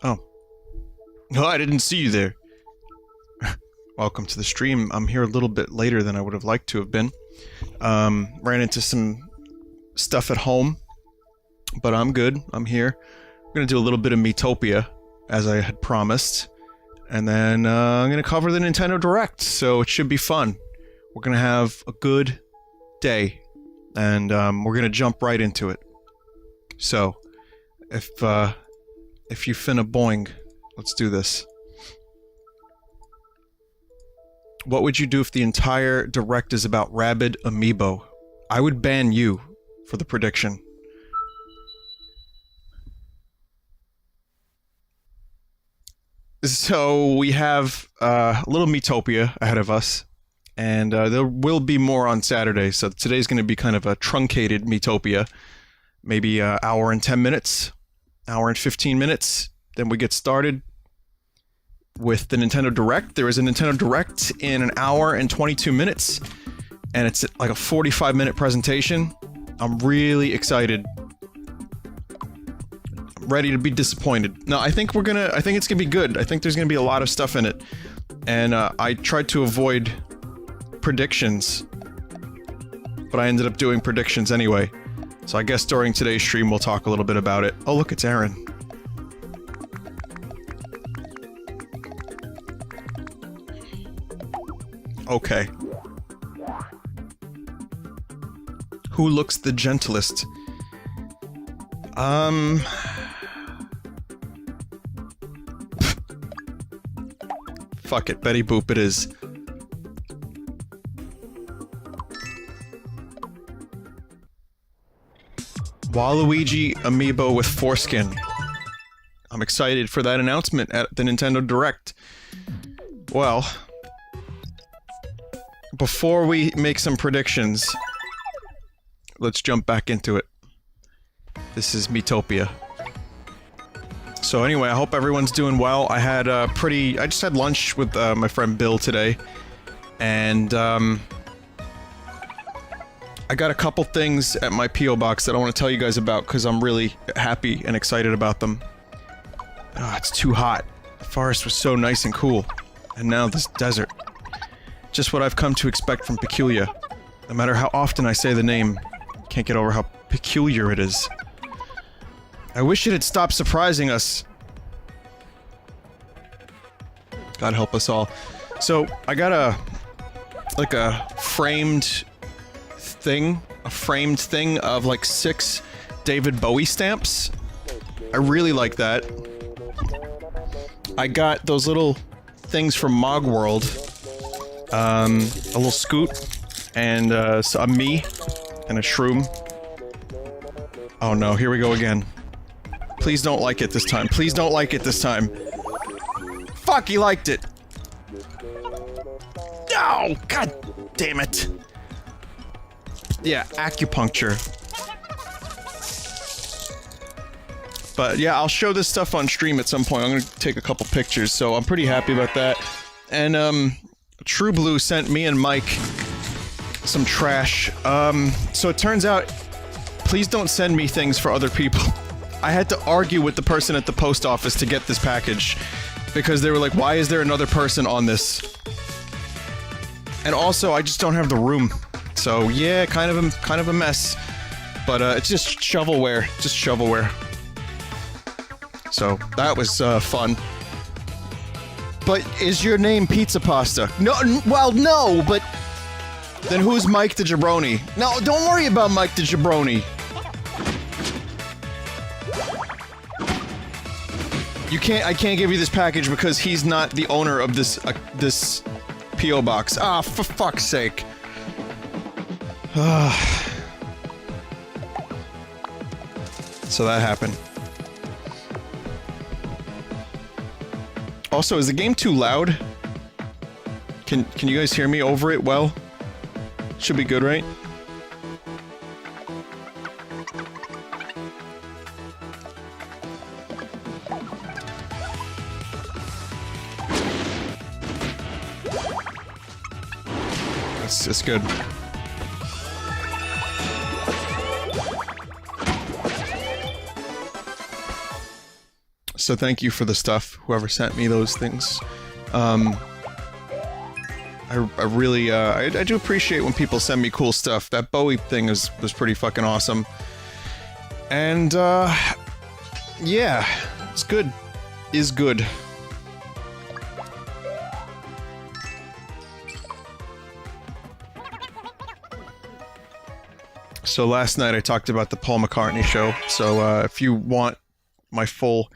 Oh. No, I didn't see you there. Welcome to the stream. I'm here a little bit later than I would have liked to have been. Ran into some stuff at home, but I'm good. I'm here. I'm gonna do a little bit of Miitopia, as I had promised, and then I'm gonna cover the Nintendo Direct, so it should be fun. We're gonna have a good day, and we're gonna jump right into it. So, if you finna boing, let's do this. What would you do if the entire Direct is about rabid amiibo? I would ban you for the prediction. So we have a little Miitopia ahead of us, and there will be more on Saturday, so today's going to be kind of a truncated Miitopia. Maybe an hour and 10 minutes, hour and 15 minutes, then we get started with the Nintendo Direct. There is a Nintendo Direct in an hour and 22 minutes, and it's like a 45-minute presentation. I'm really excited. I'm ready to be disappointed. No, I think it's gonna be good. I think there's gonna be a lot of stuff in it. And I tried to avoid predictions, but I ended up doing predictions anyway. So I guess during today's stream we'll talk a little bit about it. Oh look, it's Aaron. Okay. Who looks the gentlest? Fuck it, Betty Boop it is. Waluigi amiibo with foreskin. I'm excited for that announcement at the Nintendo Direct. Well, before we make some predictions, let's jump back into it. This is Miitopia. So anyway, I hope everyone's doing well. I had I just had lunch with my friend Bill today, and I got a couple things at my P.O. box that I want to tell you guys about because I'm really happy and excited about them. Oh, it's too hot. The forest was so nice and cool, and now this desert. Just what I've come to expect from Peculiar. No matter how often I say the name, I can't get over how peculiar it is. I wish it had stopped surprising us. God help us all. So, I got a framed thing of like 6 David Bowie stamps. I really like that. I got those little things from Mogworld. A little Scoot, and so a me, and a Shroom. Oh no, here we go again. Please don't like it this time. Please don't like it this time. Fuck, he liked it! No! God damn it! Yeah, acupuncture. But yeah, I'll show this stuff on stream at some point. I'm gonna take a couple pictures, so I'm pretty happy about that. And, True Blue sent me and Mike some trash. So it turns out, please don't send me things for other people. I had to argue with the person at the post office to get this package, because they were like, why is there another person on this? And also, I just don't have the room. So yeah, kind of a mess. But it's just shovelware, So that was fun. But is your name Pizza Pasta? No, well, no, but then who's Mike the Jabroni? No, don't worry about Mike the Jabroni. I can't give you this package because he's not the owner of this this P.O. box. Ah, for fuck's sake. So that happened. Also, is the game too loud? Can you guys hear me over it well? Should be good, right? It's good. So thank you for the stuff, whoever sent me those things. I really, I do appreciate when people send me cool stuff. That Bowie thing was pretty fucking awesome. And, yeah, it's good. Is good. So last night I talked about the Paul McCartney show, so if you want my full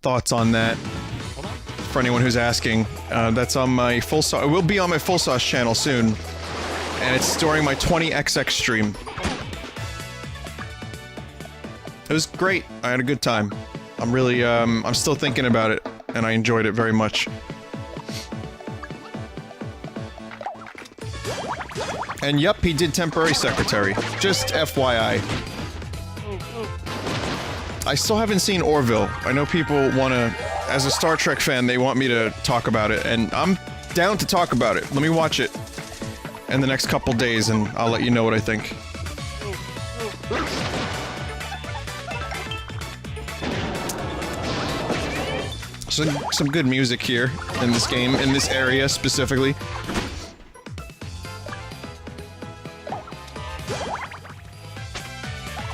thoughts on that, for anyone who's asking, that's on my Full Sauce. It will be on my Full Sauce channel soon, and it's during my 20XX stream. It was great. I had a good time. I'm really, I'm still thinking about it, and I enjoyed it very much. And yup, he did temporary secretary. Just FYI. I still haven't seen Orville. I know people wanna... As a Star Trek fan, they want me to talk about it, and I'm down to talk about it. Let me watch it in the next couple days, and I'll let you know what I think. Some good music here in this game, in this area specifically.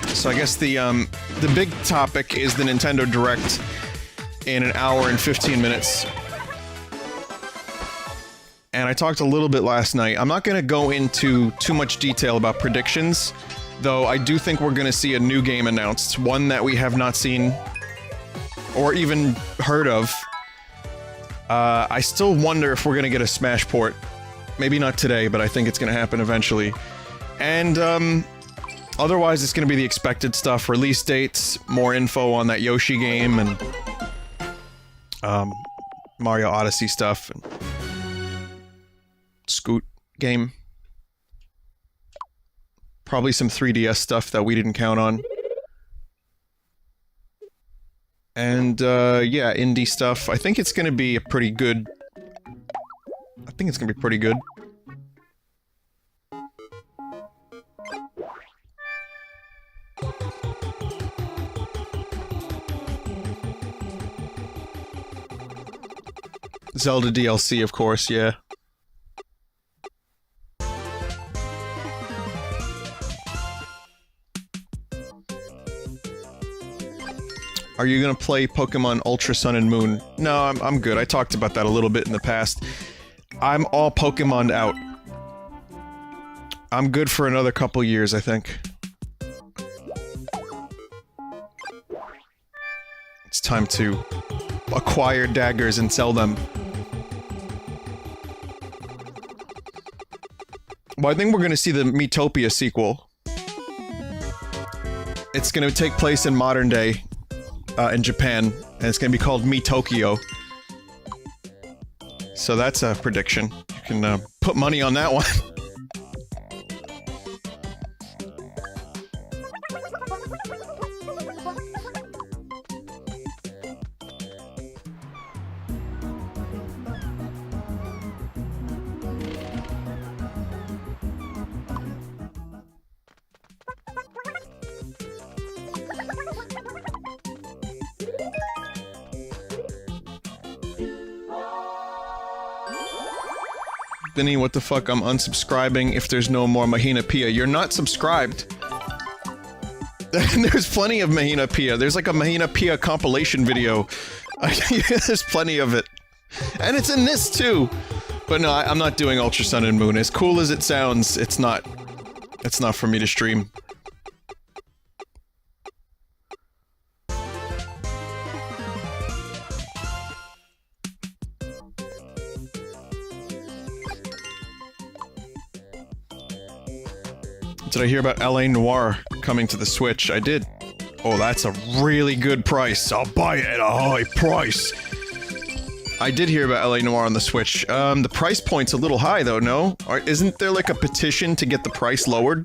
So I guess the big topic is the Nintendo Direct in an hour and 15 minutes. And I talked a little bit last night. I'm not gonna go into too much detail about predictions, though I do think we're gonna see a new game announced, one that we have not seen or even heard of. I still wonder if we're gonna get a Smash port. Maybe not today, but I think it's gonna happen eventually. And, otherwise it's gonna be the expected stuff, release dates, more info on that Yoshi game, and Mario Odyssey stuff, and Scoot game. Probably some 3DS stuff that we didn't count on. And, yeah, indie stuff. I think it's gonna be a pretty good... I think it's gonna be pretty good. Zelda DLC, of course, yeah. Are you gonna play Pokemon Ultra Sun and Moon? No, I'm good. I talked about that a little bit in the past. I'm all Pokemon'd out. I'm good for another couple years, I think. It's time to acquire daggers and sell them. Well, I think we're gonna see the Miitopia sequel. It's gonna take place in modern day, in Japan, and it's gonna be called Miitokyo. So that's a prediction. You can, put money on that one. Vinny, what the fuck? I'm unsubscribing if there's no more Miitopia. You're not subscribed. There's plenty of Miitopia. There's like a Miitopia compilation video. There's plenty of it. And it's in this too! But no, I'm not doing Ultra Sun and Moon. As cool as it sounds, it's not for me to stream. Did I hear about LA Noire coming to the Switch? I did. Oh, that's a really good price. I'll buy it at a high price. I did hear about LA Noire on the Switch. The price point's a little high though, no? Isn't there like a petition to get the price lowered?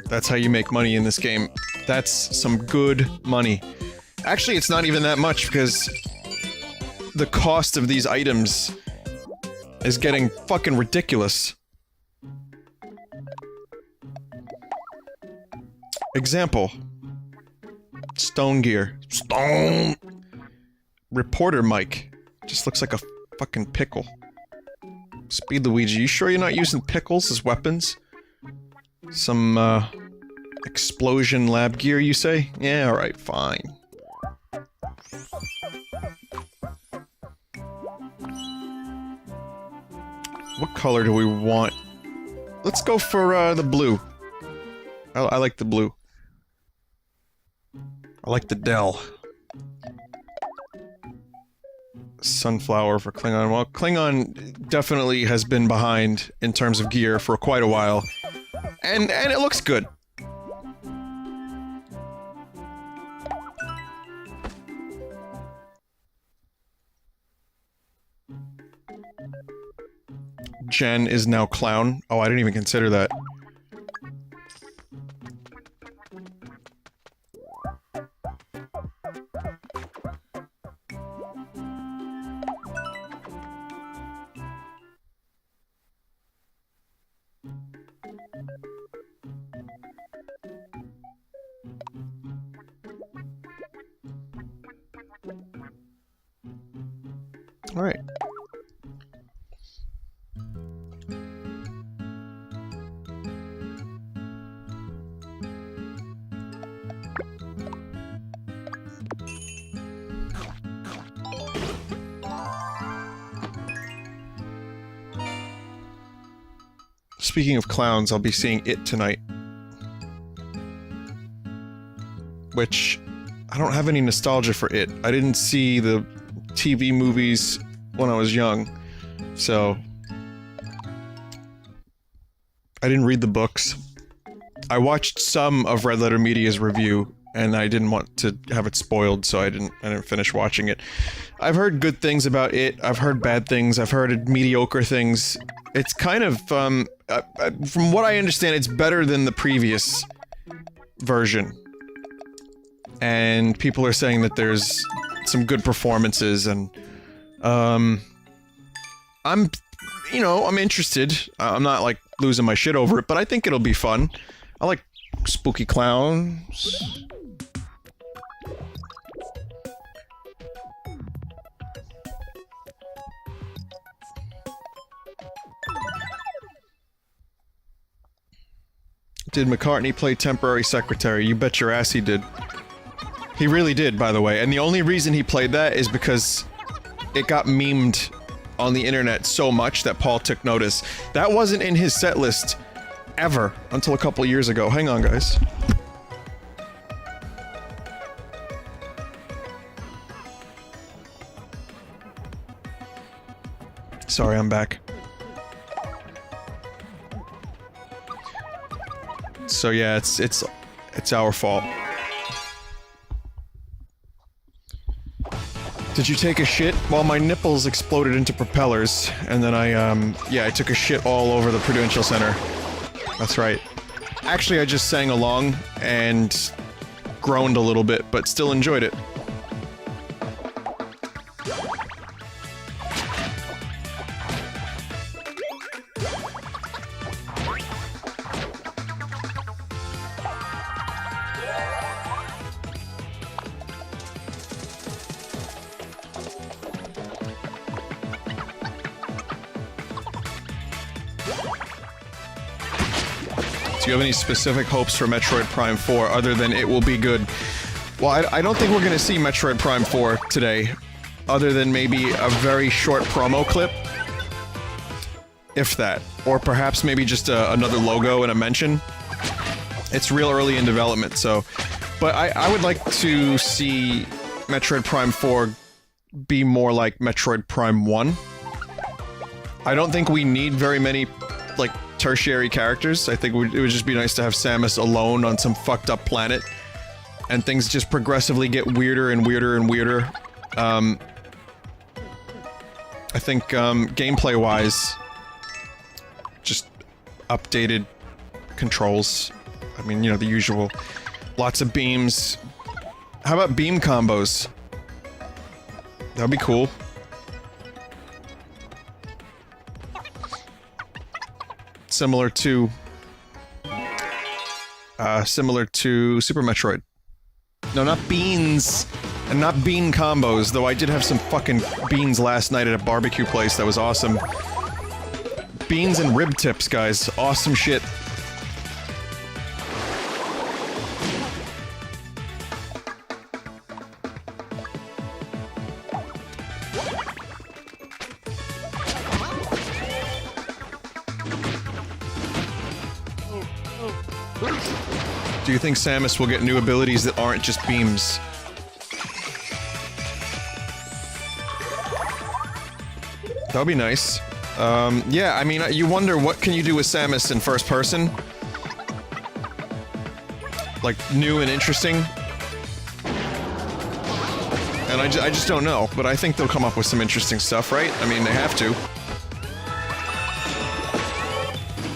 That's how you make money in this game. That's some good money. Actually, it's not even that much because the cost of these items is getting fucking ridiculous. Example. Stone gear. Stone! Reporter mic. Just looks like a fucking pickle. Speed Luigi, you sure you're not using pickles as weapons? Some, explosion lab gear, you say? Yeah, alright, fine. What color do we want? Let's go for, the blue. I like the blue. I like the Dell. Sunflower for Klingon. Well, Klingon definitely has been behind in terms of gear for quite a while. And it looks good. Jen is now clown. Oh, I didn't even consider that. All right. Speaking of clowns, I'll be seeing It tonight. Which, I don't have any nostalgia for It. I didn't see the TV movies when I was young, so... I didn't read the books. I watched some of Red Letter Media's review, and I didn't want to have it spoiled, so I didn't finish watching it. I've heard good things about It, I've heard bad things, I've heard mediocre things. It's kind of, from what I understand, it's better than the previous version. And people are saying that there's some good performances, and, I'm interested. I'm not, like, losing my shit over it, but I think it'll be fun. I like spooky clowns. Did McCartney play temporary secretary? You bet your ass he did. He really did, by the way, and the only reason he played that is because it got memed on the internet so much that Paul took notice. That wasn't in his set list ever until a couple years ago. Hang on, guys. Sorry, I'm back. So yeah, it's our fault. Did you take a shit? Well, my nipples exploded into propellers, and then I took a shit all over the Prudential Center. That's right. Actually, I just sang along and groaned a little bit, but still enjoyed it. Do you have any specific hopes for Metroid Prime 4 other than it will be good? Well, I don't think we're gonna see Metroid Prime 4 today, other than maybe a very short promo clip. If that. Or perhaps maybe just another logo and a mention. It's real early in development, so... But I would like to see Metroid Prime 4 be more like Metroid Prime 1. I don't think we need very many, like, tertiary characters. I think it would just be nice to have Samus alone on some fucked up planet. And things just progressively get weirder and weirder and weirder. I think, gameplay-wise, just updated controls. I mean, you know, the usual. Lots of beams. How about beam combos? That'd be cool. Similar to Super Metroid. No, not beans. And not bean combos, though I did have some fucking beans last night at a barbecue place that was awesome. Beans and rib tips, guys. Awesome shit. Do you think Samus will get new abilities that aren't just beams? That would be nice. Yeah, I mean, you wonder what can you do with Samus in first person? Like, new and interesting? And I just don't know, but I think they'll come up with some interesting stuff, right? I mean, they have to.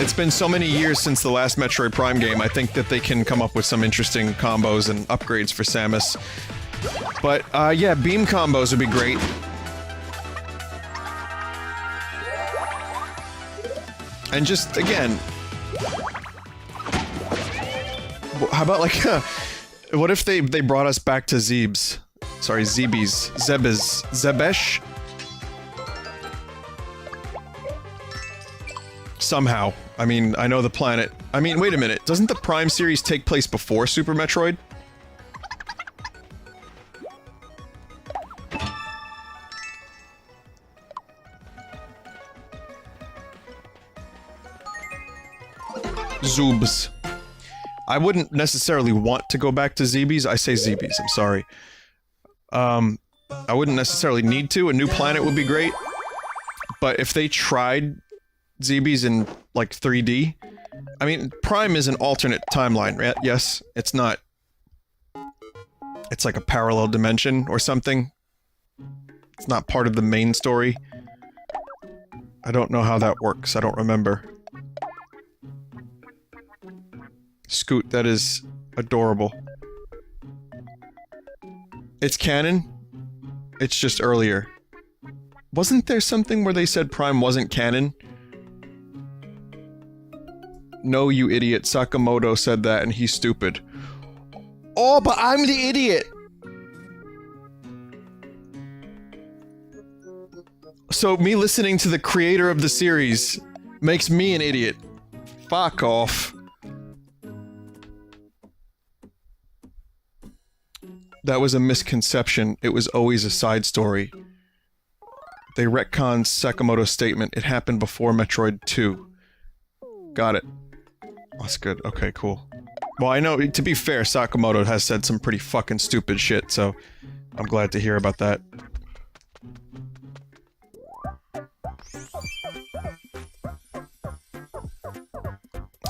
It's been so many years since the last Metroid Prime game, I think that they can come up with some interesting combos and upgrades for Samus. But, yeah, beam combos would be great. And just, again... How about, like, what if they brought us back to Zebes? Sorry, Zebes. Zebes. Zebesh? Somehow. I mean, I know the planet... I mean, wait a minute. Doesn't the Prime series take place before Super Metroid? Zoobs. I wouldn't necessarily want to go back to Zebes. I say Zebes, I'm sorry. I wouldn't necessarily need to. A new planet would be great. But if they tried Zebes in, like, 3D... I mean, Prime is an alternate timeline, right? Yes, it's not... It's like a parallel dimension or something. It's not part of the main story. I don't know how that works. I don't remember. Scoot, that is adorable. It's canon? It's just earlier. Wasn't there something where they said Prime wasn't canon? No, you idiot. Sakamoto said that and he's stupid. Oh, but I'm the idiot! So me listening to the creator of the series makes me an idiot. Fuck off. That was a misconception. It was always a side story. They retconned Sakamoto's statement. It happened before Metroid 2. Got it. That's good. Okay, cool. Well, I know, to be fair, Sakamoto has said some pretty fucking stupid shit, so I'm glad to hear about that.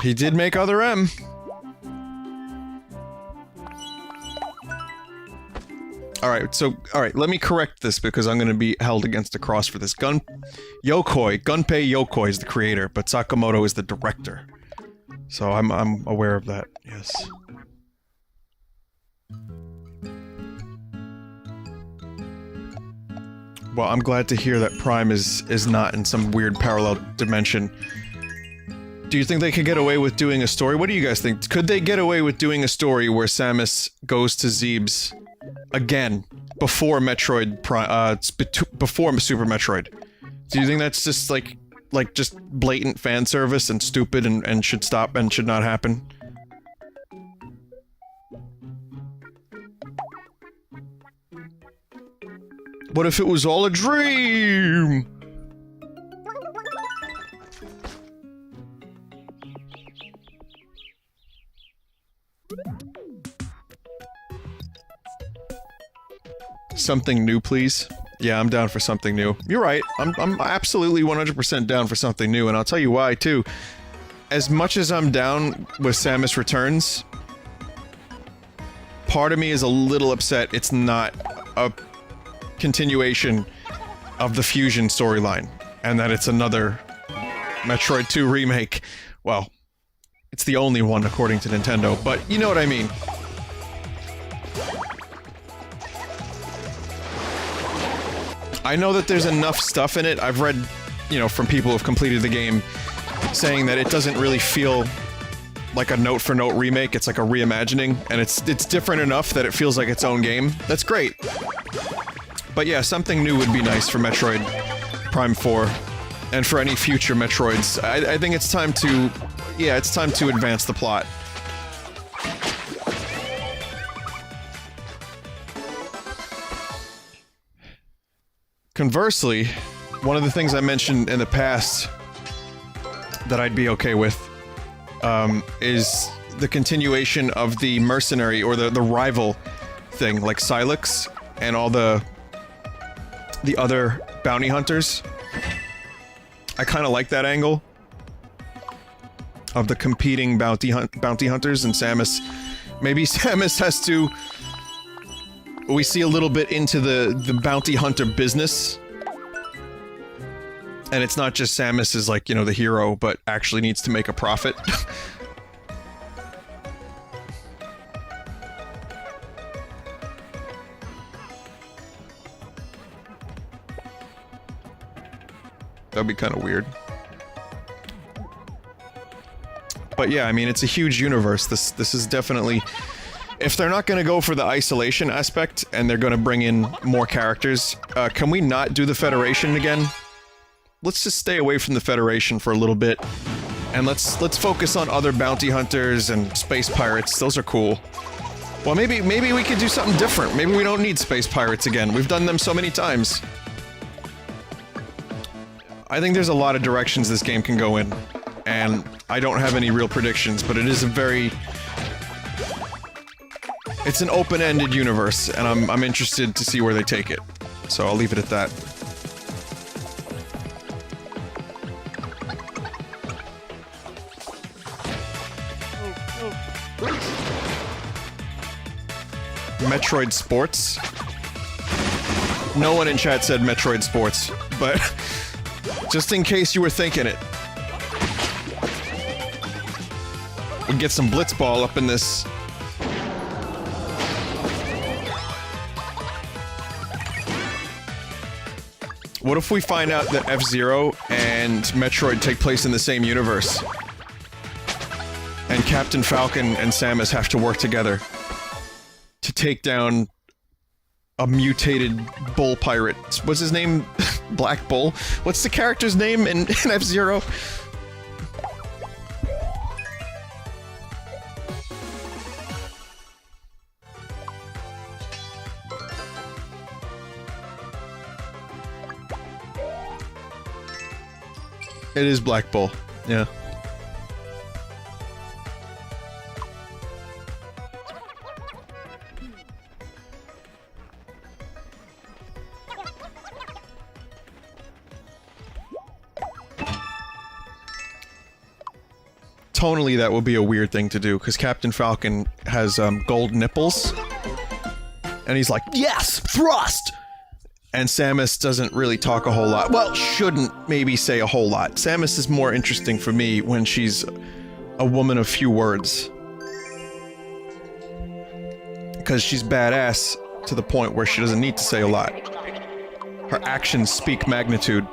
He did make Other M. Alright, let me correct this because I'm gonna be held against a cross for this. Gunpei Yokoi is the creator, but Sakamoto is the director. So I'm aware of that, yes. Well, I'm glad to hear that Prime is not in some weird parallel dimension. Do you think they could get away with doing a story? What do you guys think? Could they get away with doing a story where Samus goes to Zebes again before Metroid Prime, before Super Metroid? Do you think that's just like just blatant fan service and stupid and should stop and should not happen? What if it was all a dream? Something new, please. Yeah, I'm down for something new. You're right. I'm absolutely 100% down for something new, and I'll tell you why, too. As much as I'm down with Samus Returns, part of me is a little upset it's not a continuation of the Fusion storyline, and that it's another Metroid 2 remake. Well, it's the only one according to Nintendo, but you know what I mean. I know that there's enough stuff in it. I've read, you know, from people who've completed the game saying that it doesn't really feel like a note-for-note remake. It's like a reimagining, and it's different enough that it feels like its own game. That's great. But yeah, something new would be nice for Metroid Prime 4, and for any future Metroids. I think it's time to... yeah, it's time to advance the plot. Conversely, one of the things I mentioned in the past that I'd be okay with, is the continuation of the mercenary, or the rival thing, like Silex, and all the other bounty hunters. I kind of like that angle of the competing bounty hunters, and Samus. Maybe Samus has to... we see a little bit into the bounty hunter business. And it's not just Samus is like, you know, the hero, but actually needs to make a profit. That'd be kind of weird. But yeah, I mean, it's a huge universe. This is definitely... if they're not gonna go for the isolation aspect, and they're gonna bring in more characters, can we not do the Federation again? Let's just stay away from the Federation for a little bit, and let's focus on other bounty hunters and space pirates. Those are cool. Well, maybe we could do something different. Maybe we don't need space pirates again. We've done them so many times. I think there's a lot of directions this game can go in, and I don't have any real predictions, but it is a very... it's an open-ended universe, and I'm interested to see where they take it. So I'll leave it at that. Metroid Sports? No one in chat said Metroid Sports, but just in case you were thinking it. We get some Blitzball up in this. What if we find out that F-Zero and Metroid take place in the same universe? And Captain Falcon and Samus have to work together to take down a mutated bull pirate. What's his name? Black Bull? What's the character's name in F-Zero? It is Black Bull, yeah. Tonally, that would be a weird thing to do, because Captain Falcon has, gold nipples. And he's like, yes! Thrust! And Samus doesn't really talk a whole lot. Well, shouldn't maybe say a whole lot. Samus is more interesting for me when she's a woman of few words. Because she's badass to the point where she doesn't need to say a lot. Her actions speak magnitude.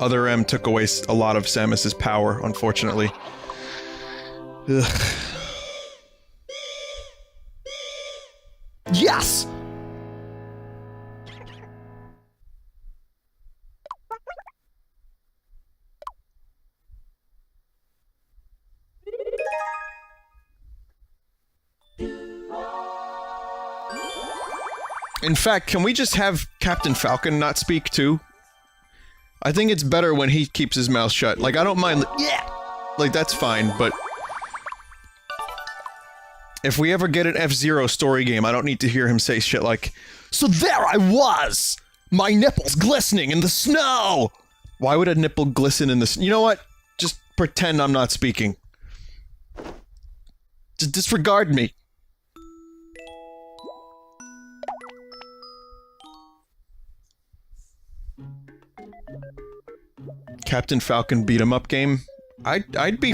Other M took away a lot of Samus's power, unfortunately. Ugh. Yes! In fact, can we just have Captain Falcon not speak too? I think it's better when he keeps his mouth shut. Like, I don't mind— yeah! Like, that's fine, but... if we ever get an F-Zero story game, I don't need to hear him say shit like, "So there I was! My nipples glistening in the snow!" Why would a nipple glisten in the snow? You know what? Just pretend I'm not speaking. Just disregard me. Captain Falcon beat-em-up game? I'd be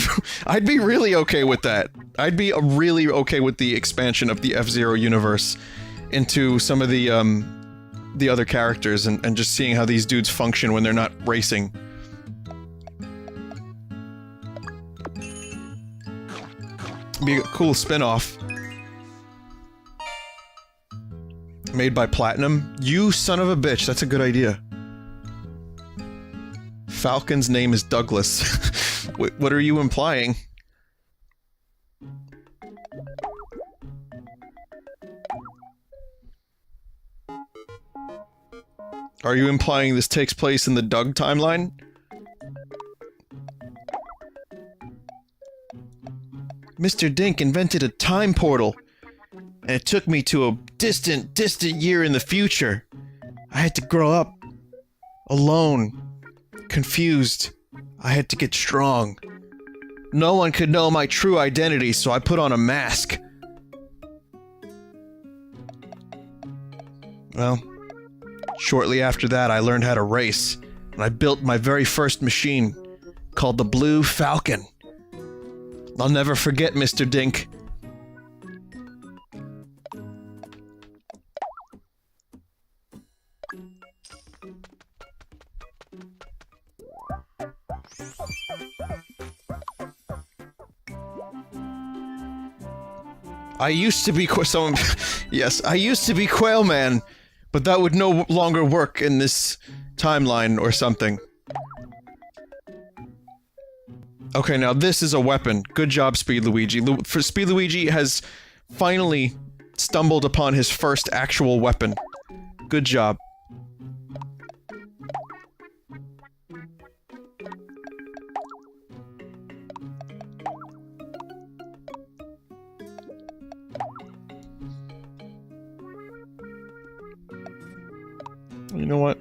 really okay with that. I'd be really okay with the expansion of the F-Zero universe into some of the other characters and just seeing how these dudes function when they're not racing. Be a cool spin-off. Made by Platinum. You son of a bitch, that's a good idea. Falcon's name is Douglas. What are you implying? Are you implying this takes place in the Doug timeline? Mr. Dink invented a time portal, and it took me to a distant, distant year in the future. I had to grow up, alone, confused. I had to get strong. No one could know my true identity, so I put on a mask. Well, shortly after that, I learned how to race, and I built my very first machine, called the Blue Falcon. I'll never forget Mr. Dink. I used to be yes, I used to be Quail Man, but that would no longer work in this timeline or something. Okay, now this is a weapon. Good job, Speed Luigi. Speed Luigi has finally stumbled upon his first actual weapon. Good job. You know what?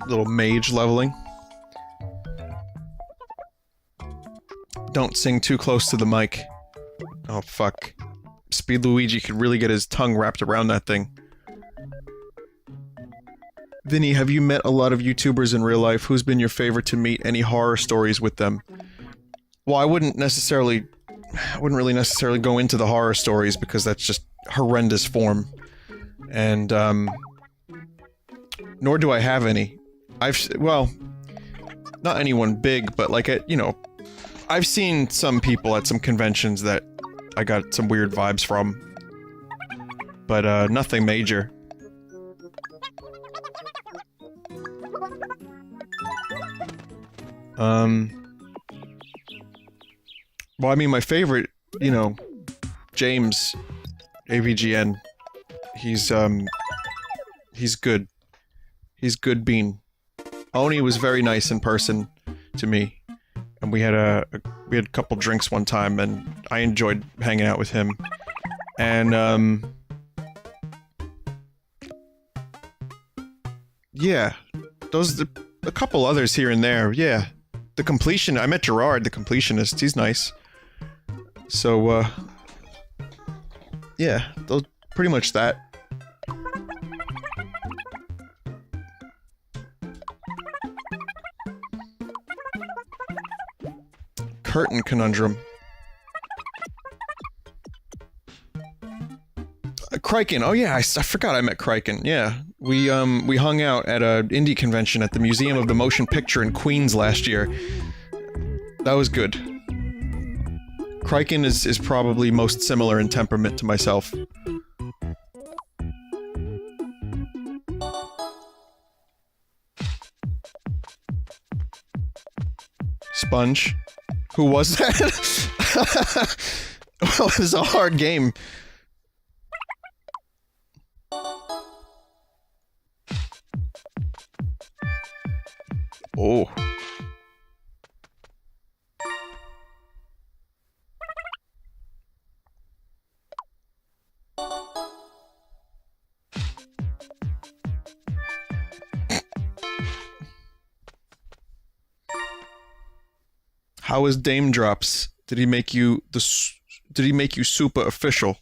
Little mage leveling. Don't sing too close to the mic. Oh, fuck. Speed Luigi could really get his tongue wrapped around that thing. Vinny, have you met a lot of YouTubers in real life? Who's been your favorite to meet? Any horror stories with them? Well, I wouldn't really necessarily go into the horror stories because that's just horrendous form. And, nor do I have any. Well, not anyone big, but like, you know, I've seen some people at some conventions that I got some weird vibes from. But, nothing major. Well, I mean, my favorite, you know, James, AVGN, he's good. He's good bean. Oni was very nice in person to me, and we had a couple drinks one time, and I enjoyed hanging out with him. And, yeah, a couple others here and there, yeah. The completion, I met Gerard, the completionist, he's nice. So, yeah, pretty much that. Curtain conundrum. Criken, oh yeah, I forgot I met Criken, yeah. We hung out at a indie convention at the Museum of the Motion Picture in Queens last year. That was good. Criken is probably most similar in temperament to myself. Sponge. Who was that? Well, it was a hard game. Oh. How is Dame Drops? Did he make you super official?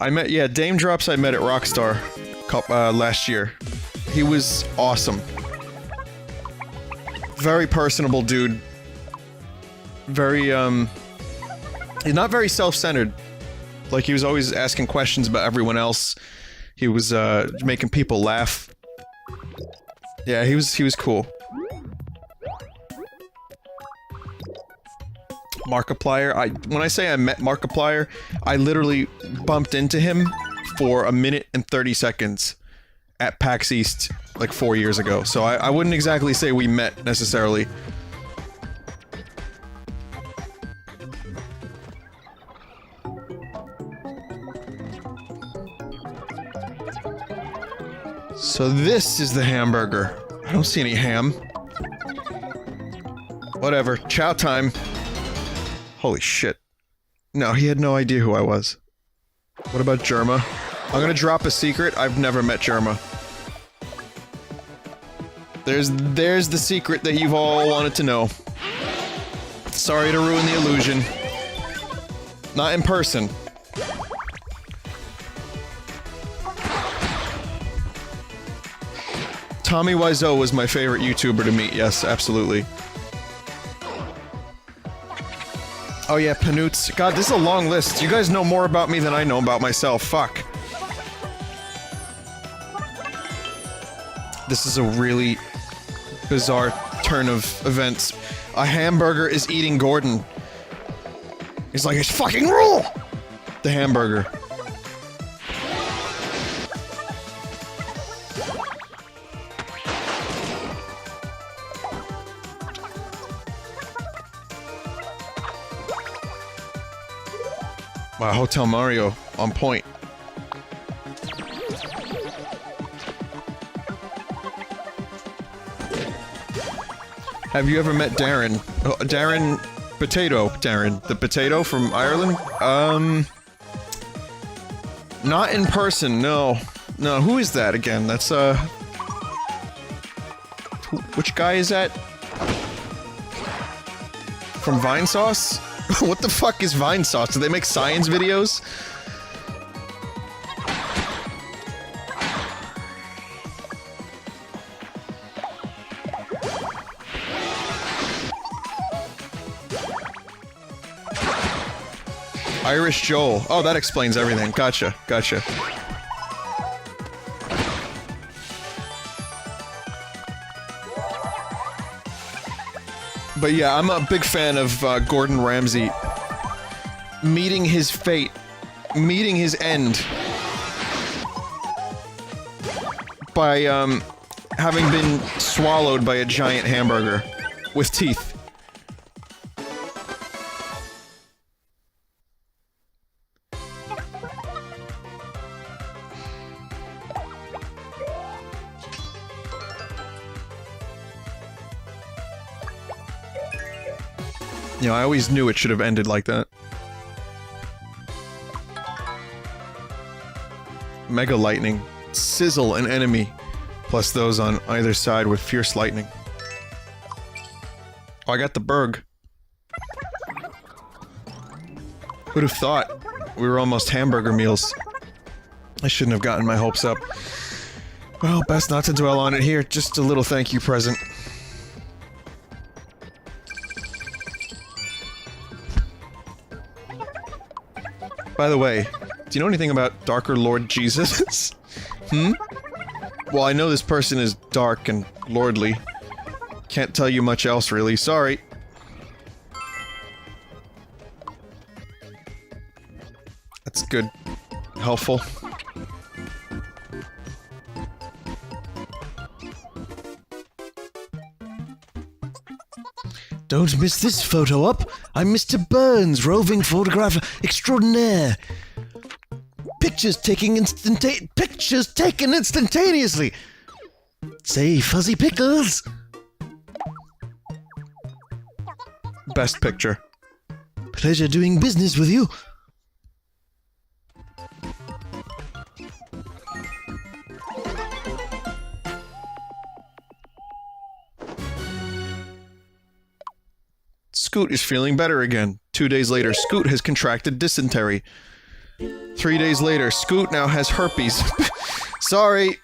Yeah, Dame Drops I met at Rockstar last year. He was awesome. Very personable dude. Very, he's not very self-centered. Like, he was always asking questions about everyone else. He was, making people laugh. Yeah, he was cool. Markiplier, when I say I met Markiplier, I literally bumped into him for 1 minute and 30 seconds at PAX East, like 4 years ago, so I wouldn't exactly say we met, necessarily. So this is the hamburger. I don't see any ham. Whatever, chow time. Holy shit. No, he had no idea who I was. What about Germa? I'm gonna drop a secret. I've never met Germa. There's the secret that you've all wanted to know. Sorry to ruin the illusion. Not in person. Tommy Wiseau was my favorite YouTuber to meet, yes, absolutely. Oh yeah, Panoots. God, this is a long list. You guys know more about me than I know about myself. Fuck. This is a really bizarre turn of events. A hamburger is eating Gordon. He's like, it's fucking rule! The hamburger. Wow, Hotel Mario, on point. Have you ever met Darren? Oh, Darren Potato. Darren. The potato from Ireland? Not in person, no. No, who is that again? That's, which guy is that? From Vinesauce? What the fuck is Vinesauce? Do they make science videos? Irish Joel. Oh, that explains everything. Gotcha, gotcha. But yeah, I'm a big fan of Gordon Ramsay meeting his fate, meeting his end by having been swallowed by a giant hamburger with teeth. You know, I always knew it should have ended like that. Mega Lightning. Sizzle an enemy. Plus those on either side with Fierce Lightning. Oh, I got the Berg. Who'd have thought? We were almost hamburger meals. I shouldn't have gotten my hopes up. Well, best not to dwell on it here. Just a little thank you present. By the way, do you know anything about Darker Lord Jesus? Hmm? Well, I know this person is dark and lordly. Can't tell you much else, really. Sorry. That's good. Helpful. Don't miss this photo op. I'm Mr. Burns, roving photographer extraordinaire. Pictures taken instantaneously. Say, Fuzzy Pickles. Best picture. Pleasure doing business with you. Scoot is feeling better again. 2 days later, Scoot has contracted dysentery. 3 days later, Scoot now has herpes. Sorry.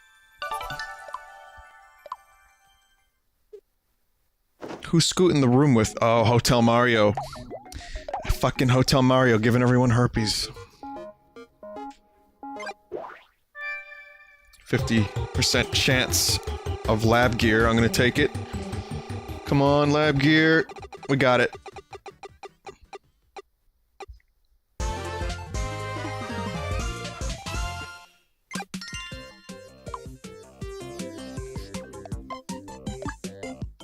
Who's Scoot in the room with? Oh, Hotel Mario. Fucking Hotel Mario giving everyone herpes. 50% chance of lab gear. I'm gonna take it. Come on, lab gear. We got it.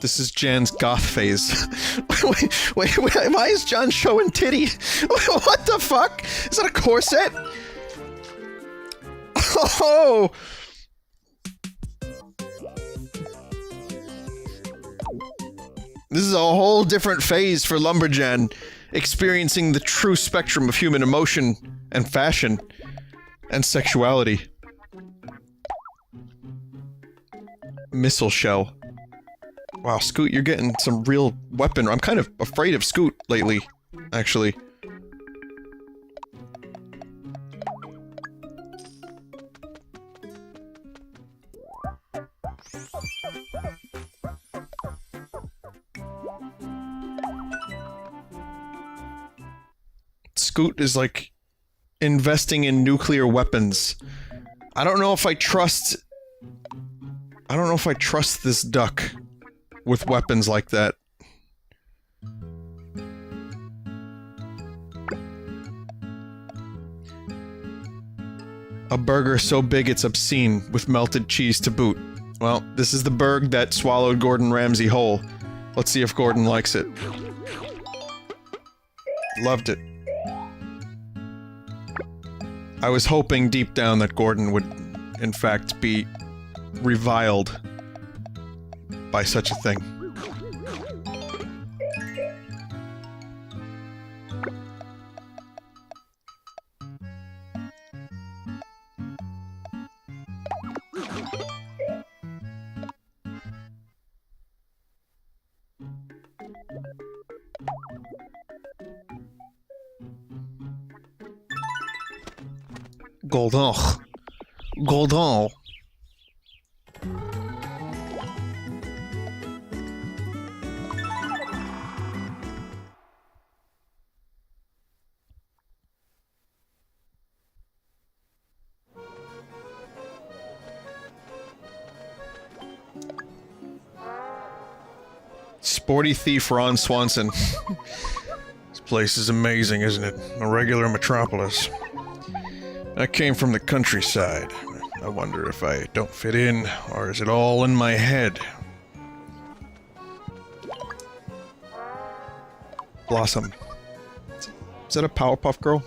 This is Jan's goth phase. wait, why is Jan showing titty? What the fuck? Is that a corset? Oh! This is a whole different phase for Lumberjan, experiencing the true spectrum of human emotion and fashion and sexuality. Missile shell. Wow, Scoot, you're getting some real weapon. I'm kind of afraid of Scoot lately, actually. Scoot is like investing in nuclear weapons. I don't know if I trust this duck with weapons like that. A burger so big it's obscene, with melted cheese to boot. Well, this is the burg that swallowed Gordon Ramsay whole. Let's see if Gordon likes it. Loved it. I was hoping deep down that Gordon would, in fact, be reviled by such a thing. Goldon. Goldon. Sporty thief Ron Swanson. This place is amazing, isn't it? A regular metropolis. I came from the countryside. I wonder if I don't fit in, or is it all in my head? Blossom. Is that a Powerpuff Girl?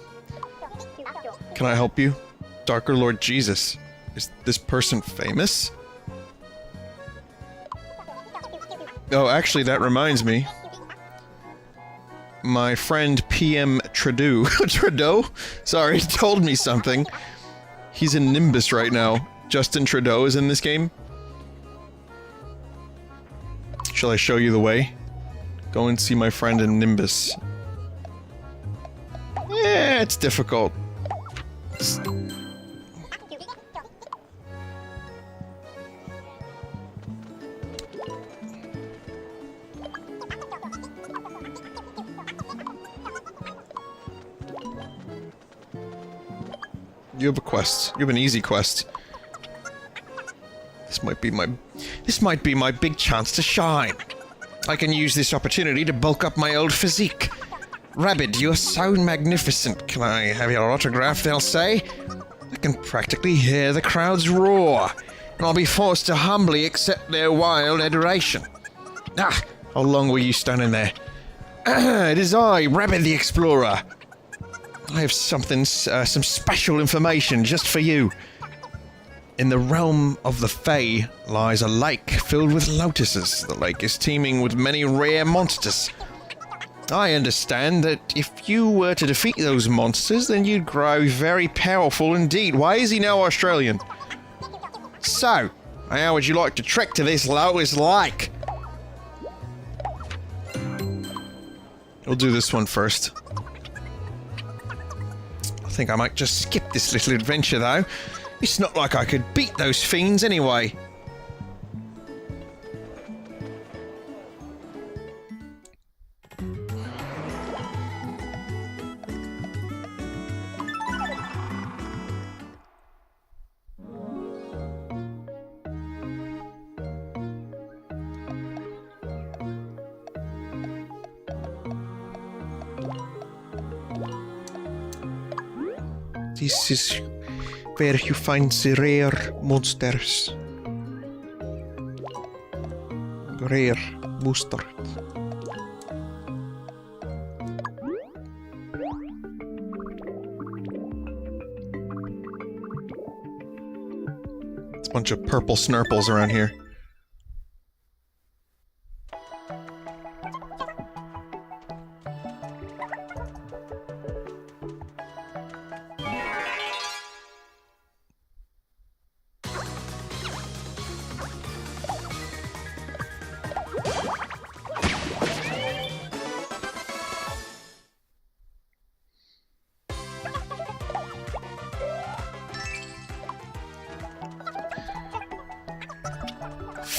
Can I help you? Darker Lord Jesus. Is this person famous? Oh, actually, that reminds me. My friend PM Trudeau, Trudeau? Sorry, told me something. He's in Nimbus right now. Justin Trudeau is in this game. Shall I show you the way? Go and see my friend in Nimbus. Yeah, it's difficult. You have a quest. You have an easy quest. This might be my big chance to shine. I can use this opportunity to bulk up my old physique. Rabbit, you're so magnificent. Can I have your autograph, they'll say? I can practically hear the crowds roar, and I'll be forced to humbly accept their wild adoration. Ah, how long were you standing there? It is I, Rabbit the Explorer. I have something, some special information just for you. In the realm of the Fae lies a lake filled with lotuses. The lake is teeming with many rare monsters. I understand that if you were to defeat those monsters, then you'd grow very powerful indeed. Why is he now Australian? So, how would you like to trek to this lotus lake? We'll do this one first. think I might just skip this little adventure, though. It's not like I could beat those fiends anyway. This is where you find the rare monsters. Rare mustard. It's a bunch of purple snurples around here.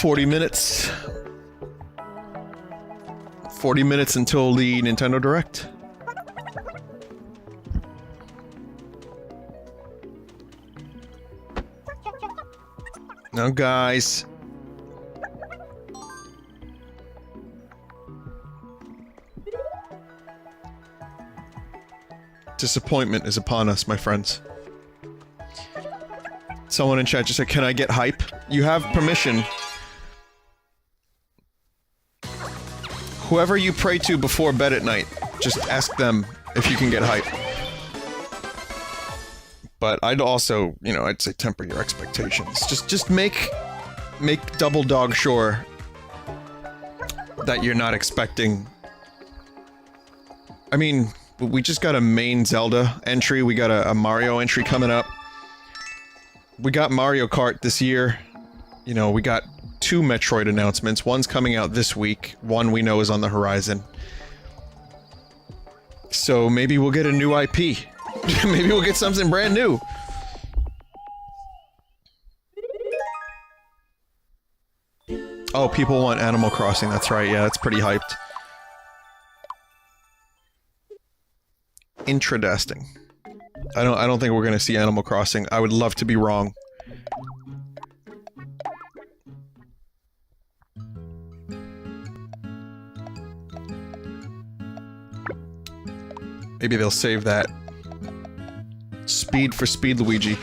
$40 minutes. 40 minutes until the Nintendo Direct. Now, guys. Disappointment is upon us, my friends. Someone in chat just said, "Can I get hype?" You have permission. Whoever you pray to before bed at night, just ask them if you can get hype. But I'd also, you know, I'd say temper your expectations. Just make double dog sure that you're not expecting... I mean, we just got a main Zelda entry, we got a Mario entry coming up. We got Mario Kart this year. You know, we got 2 Metroid announcements. One's coming out this week. One we know is on the horizon. So maybe we'll get a new IP. Maybe we'll get something brand new. Oh, people want Animal Crossing. That's right. Yeah, that's pretty hyped. Intradesting. I don't think we're gonna see Animal Crossing. I would love to be wrong. Maybe they'll save that. Speed for Speed Luigi.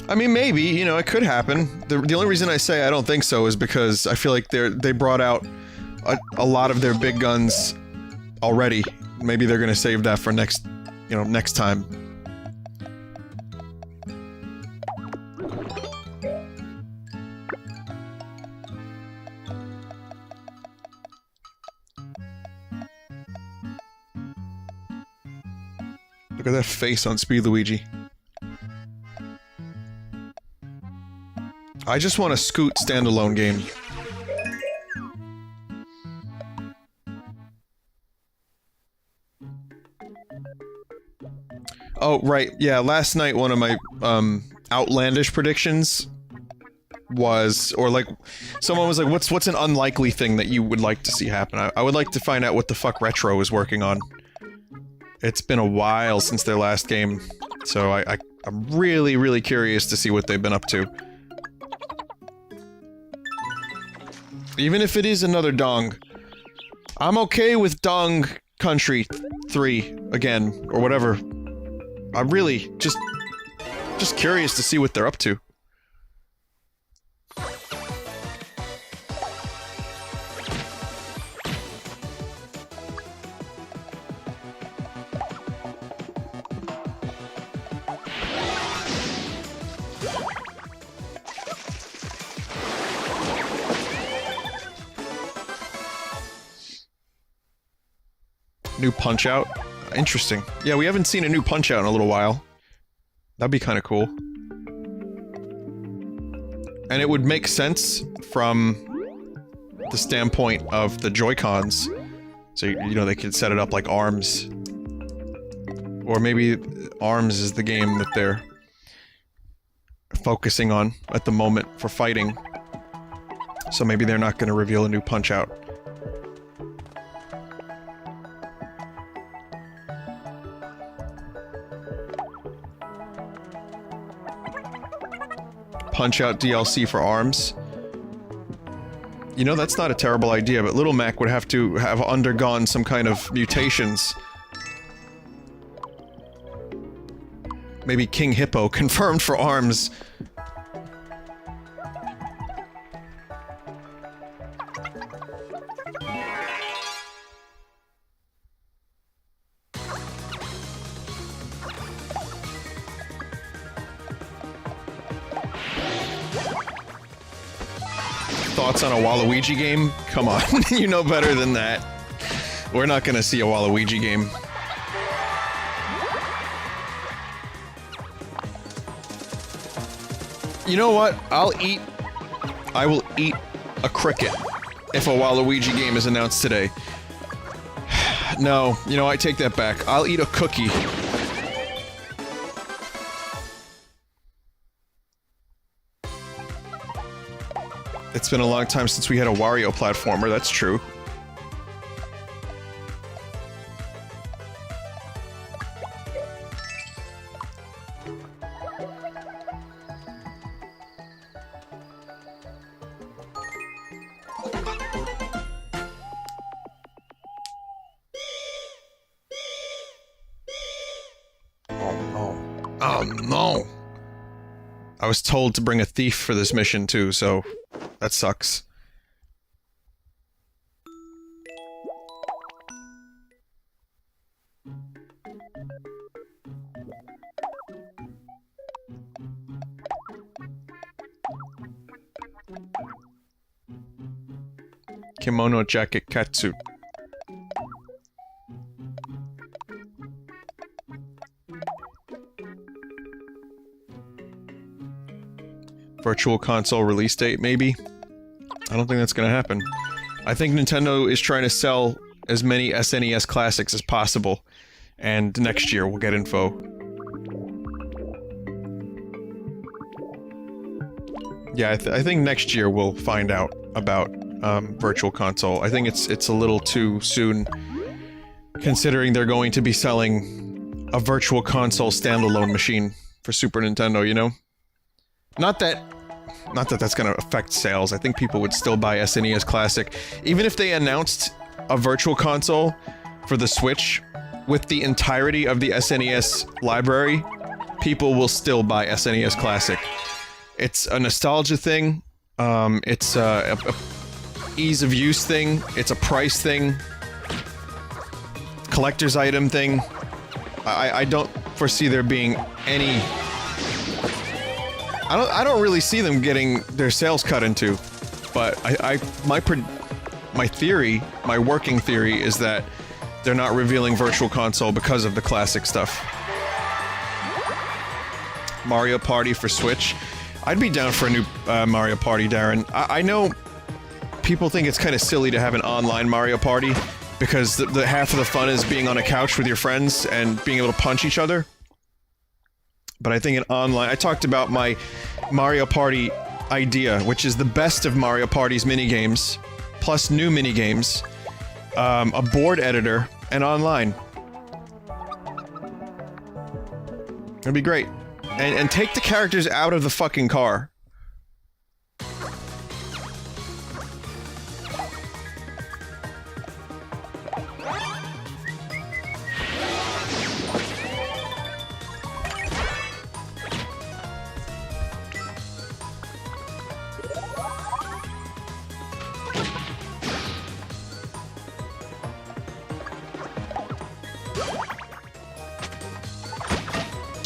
I mean, maybe, you know, it could happen. The only reason I say I don't think so is because I feel like they brought out a lot of their big guns already. Maybe they're gonna save that for next time. Look at that face on Speed Luigi. I just want a Scoot standalone game. Oh, right, yeah, last night one of my, Outlandish predictions was, or like, someone was like, what's an unlikely thing that you would like to see happen? I would like to find out what the fuck Retro is working on. It's been a while since their last game, so I'm really, really curious to see what they've been up to. Even if it is another Dong. I'm okay with Dong Country 3 again, or whatever. I'm really just curious to see what they're up to. New Punch-Out? Interesting. Yeah, we haven't seen a new Punch-Out in a little while. That'd be kind of cool. And it would make sense from the standpoint of the Joy-Cons. So, you know, they could set it up like arms. Or maybe Arms is the game that they're focusing on at the moment for fighting. So maybe they're not going to reveal a new Punch-Out. Punch-Out DLC for Arms. You know, that's not a terrible idea, but Little Mac would have to have undergone some kind of mutations. Maybe King Hippo confirmed for Arms. Thoughts on a Waluigi game? Come on, you know better than that. We're not gonna see a Waluigi game. You know what? I will eat a cricket if a Waluigi game is announced today. No, you know, I take that back. I'll eat a cookie. It's been a long time since we had a Wario platformer, that's true. Oh no! I was told to bring a thief for this mission too, so that sucks. Kimono jacket catsuit. Virtual console release date, maybe? I don't think that's gonna happen. I think Nintendo is trying to sell as many SNES classics as possible, and next year we'll get info. Yeah, I think next year we'll find out about Virtual Console. I think it's a little too soon, considering they're going to be selling a Virtual Console standalone machine for Super Nintendo, you know? Not that that's gonna affect sales. I think people would still buy SNES Classic. Even if they announced a Virtual Console for the Switch with the entirety of the SNES library, people will still buy SNES Classic. It's a nostalgia thing, it's a ease of use thing, it's a price thing, collector's item thing. I don't foresee there being any... I don't really see them getting their sales cut into, but my theory, my working theory is that they're not revealing Virtual Console because of the classic stuff. Mario Party for Switch. I'd be down for a new Mario Party, Darren. I know people think it's kind of silly to have an online Mario Party because the half of the fun is being on a couch with your friends and being able to punch each other. But I think an online... I talked about my Mario Party idea, which is the best of Mario Party's minigames, plus new minigames, a board editor, and online. It'd be great. And take the characters out of the fucking car.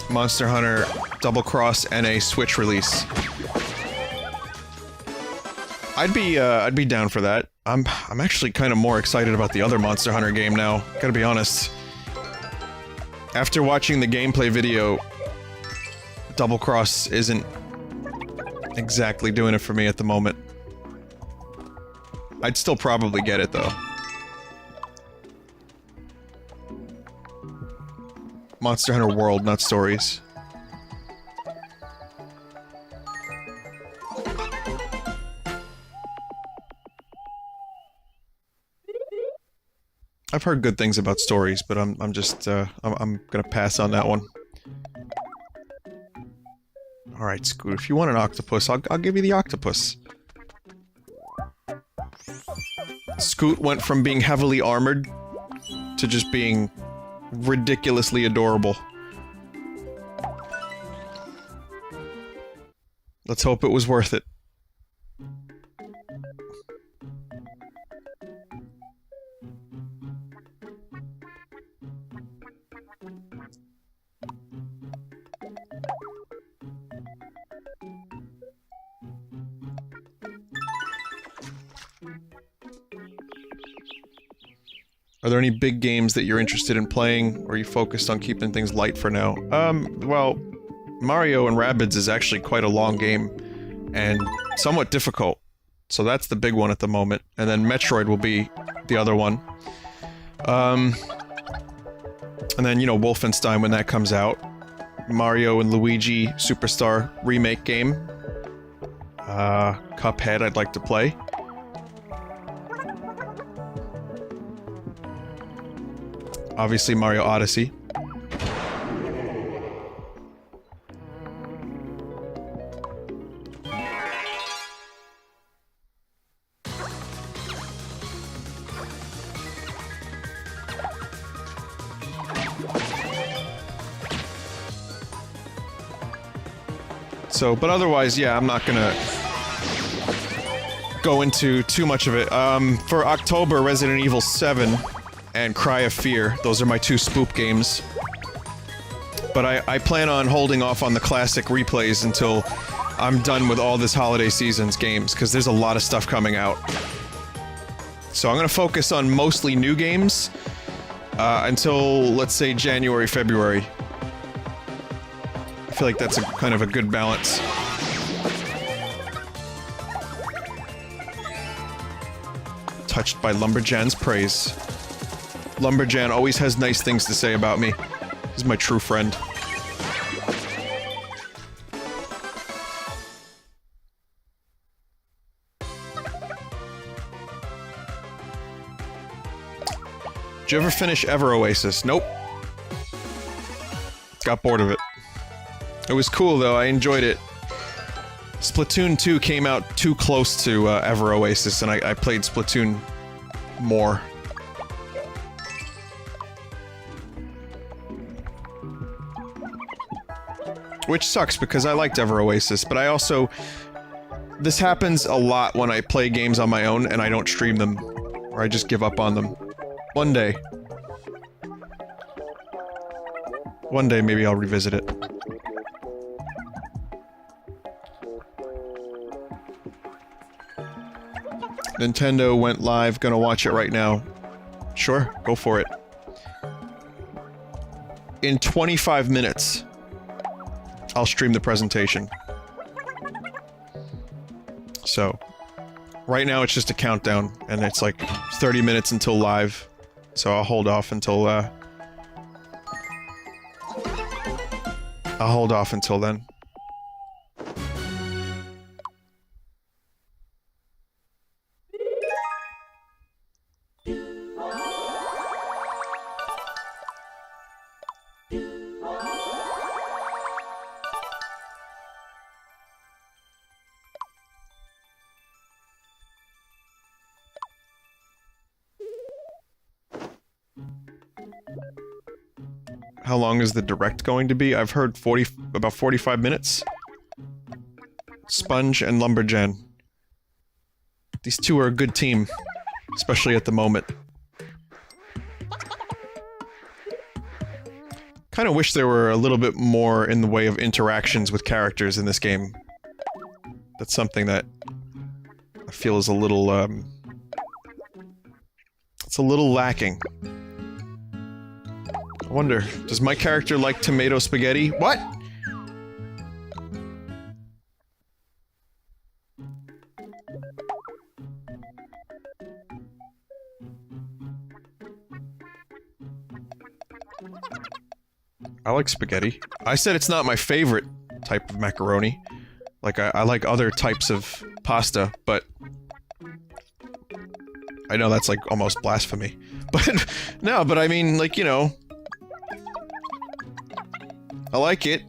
Monster Hunter Double Cross and a Switch release. I'd be down for that. I'm actually kind of more excited about the other Monster Hunter game now, gotta be honest. After watching the gameplay video, Double Cross isn't exactly doing it for me at the moment. I'd still probably get it though. Monster Hunter World, not stories. I've heard good things about stories, but I'm just, I'm gonna pass on that one. Alright, Scoot, if you want an octopus, I'll give you the octopus. Scoot went from being heavily armored to just being ridiculously adorable. Let's hope it was worth it. Are there any big games that you're interested in playing, or are you focused on keeping things light for now? Well, Mario and Rabbids is actually quite a long game, and somewhat difficult. So that's the big one at the moment. And then Metroid will be the other one. And then, you know, Wolfenstein when that comes out. Mario and Luigi Superstar remake game. Cuphead I'd like to play. Obviously Mario Odyssey. So, but otherwise, yeah, I'm not gonna go into too much of it. For October, Resident Evil 7 and Cry of Fear. Those are my two spoop games. But I plan on holding off on the classic replays until I'm done with all this holiday season's games, because there's a lot of stuff coming out. So I'm gonna focus on mostly new games until, let's say, January, February. I feel like that's kind of a good balance. Touched by Lumberjan's praise. Lumberjan always has nice things to say about me. He's my true friend. Did you ever finish Ever Oasis? Nope. Got bored of it. It was cool though, I enjoyed it. Splatoon 2 came out too close to Ever Oasis, and I played Splatoon more. Which sucks, because I liked Ever Oasis, but I also... This happens a lot when I play games on my own and I don't stream them, or I just give up on them. One day. One day maybe I'll revisit it. Nintendo went live, gonna watch it right now. Sure, go for it. In 25 minutes, I'll stream the presentation. So, right now it's just a countdown, and it's like 30 minutes until live. So I'll hold off until, I'll hold off until then. How long is the direct going to be? I've heard about 45 minutes. Sponge and Lumberjan. These two are a good team, especially at the moment. Kinda wish there were a little bit more in the way of interactions with characters in this game. That's something that I feel is a little, it's a little lacking. I wonder, does my character like tomato spaghetti? What?! I like spaghetti. I said it's not my favorite type of macaroni. Like, I like other types of pasta, but... I know that's, like, almost blasphemy. But, no, but I mean, like, you know... I like it.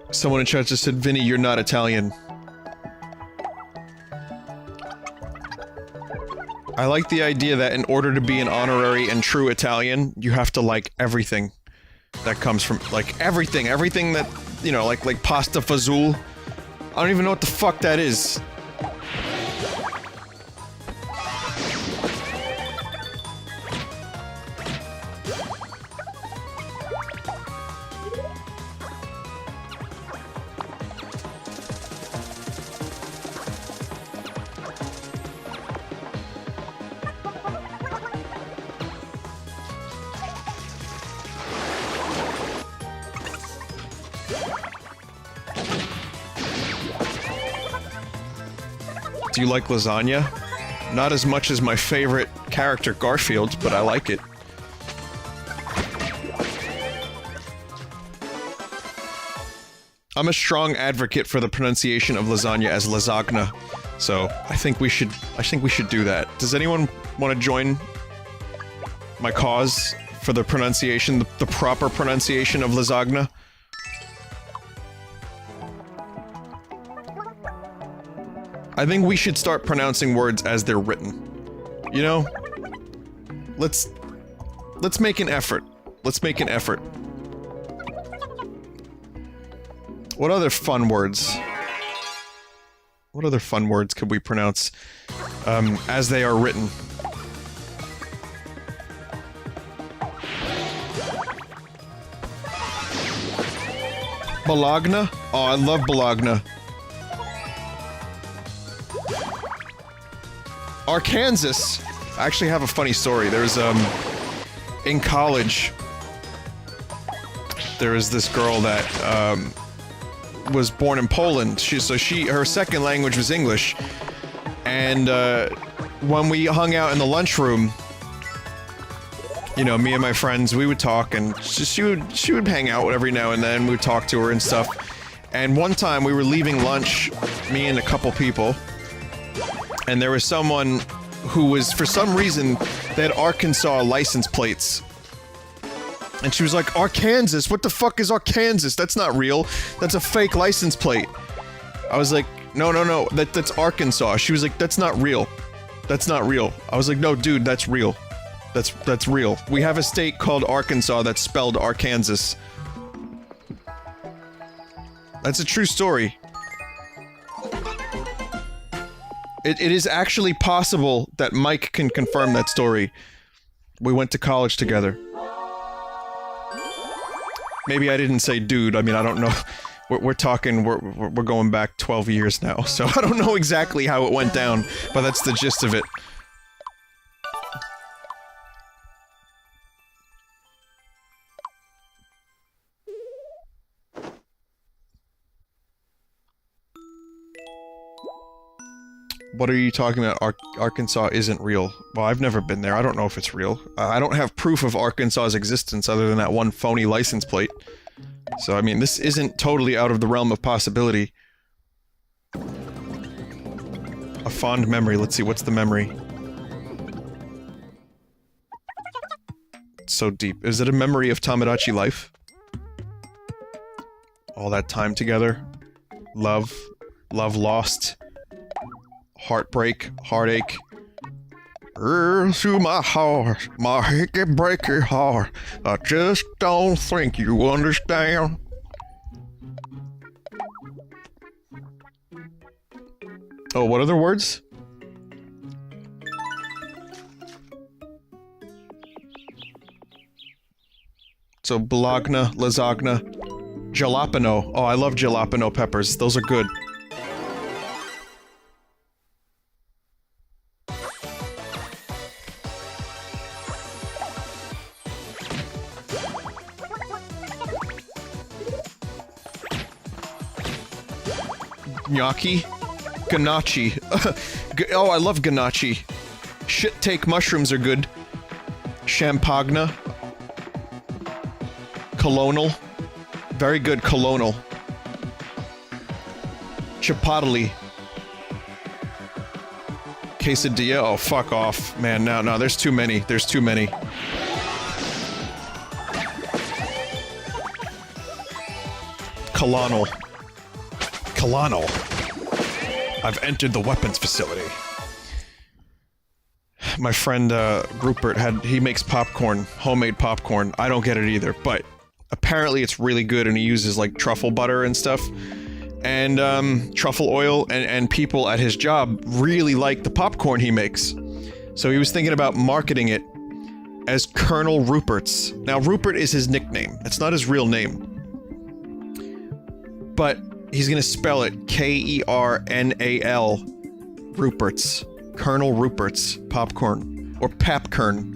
Someone in chat just said, Vinny, you're not Italian. I like the idea that in order to be an honorary and true Italian, you have to like everything that comes from, like, everything that, you know, like pasta fazool. I don't even know what the fuck that is. Do you like lasagna? Not as much as my favorite character, Garfield, but I like it. I'm a strong advocate for the pronunciation of lasagna as lasagna, so I think we should do that. Does anyone want to join my cause for the pronunciation, the proper pronunciation of lasagna? I think we should start pronouncing words as they're written. You know? Let's make an effort. Let's make an effort. What other fun words? What other fun words could we pronounce as they are written? Bologna? Oh, I love Bologna. Arkansas. I actually have a funny story. There's, in college, there was this girl that, was born in Poland. Her second language was English. And, when we hung out in the lunchroom, you know, me and my friends, we would talk, and she would hang out every now and then. We would talk to her and stuff. And one time we were leaving lunch, me and a couple people, and there was someone who was, for some reason, they had Arkansas license plates. And she was like, Arkansas? What the fuck is Arkansas? That's not real. That's a fake license plate. I was like, no, that's Arkansas. She was like, that's not real. That's not real. I was like, no, dude, that's real. That's real. We have a state called Arkansas that's spelled Arkansas. That's a true story. It is actually possible that Mike can confirm that story. We went to college together. Maybe I didn't say dude. I mean, I don't know. We're going back 12 years now, so I don't know exactly how it went down, but that's the gist of it. What are you talking about? Arkansas isn't real. Well, I've never been there. I don't know if it's real. I don't have proof of Arkansas's existence other than that one phony license plate. So, I mean, this isn't totally out of the realm of possibility. A fond memory. Let's see, what's the memory? It's so deep. Is it a memory of Tamagotchi life? All that time together. Love. Love lost. Heartbreak, heartache. Through my heart, my hickey breaky heart. I just don't think you understand. Oh, what other words? So, bologna, lasagna, jalapeno. Oh, I love jalapeno peppers. Those are good. Gnocchi? Ganache. Oh, I love ganache. Shit take mushrooms are good. Champagne. Colonel. Very good colonel. Chipotle. Quesadilla. Oh, fuck off. Man, no, there's too many. There's too many. Colonel. Colonel. I've entered the weapons facility. My friend, Rupert he makes popcorn. Homemade popcorn. I don't get it either, but apparently it's really good and he uses, like, truffle butter and stuff. And, truffle oil, and people at his job really like the popcorn he makes. So he was thinking about marketing it as Colonel Rupert's. Now, Rupert is his nickname. It's not his real name. But he's gonna spell it K-E-R-N-A-L. Rupert's. Colonel Rupert's popcorn. Or Papkern.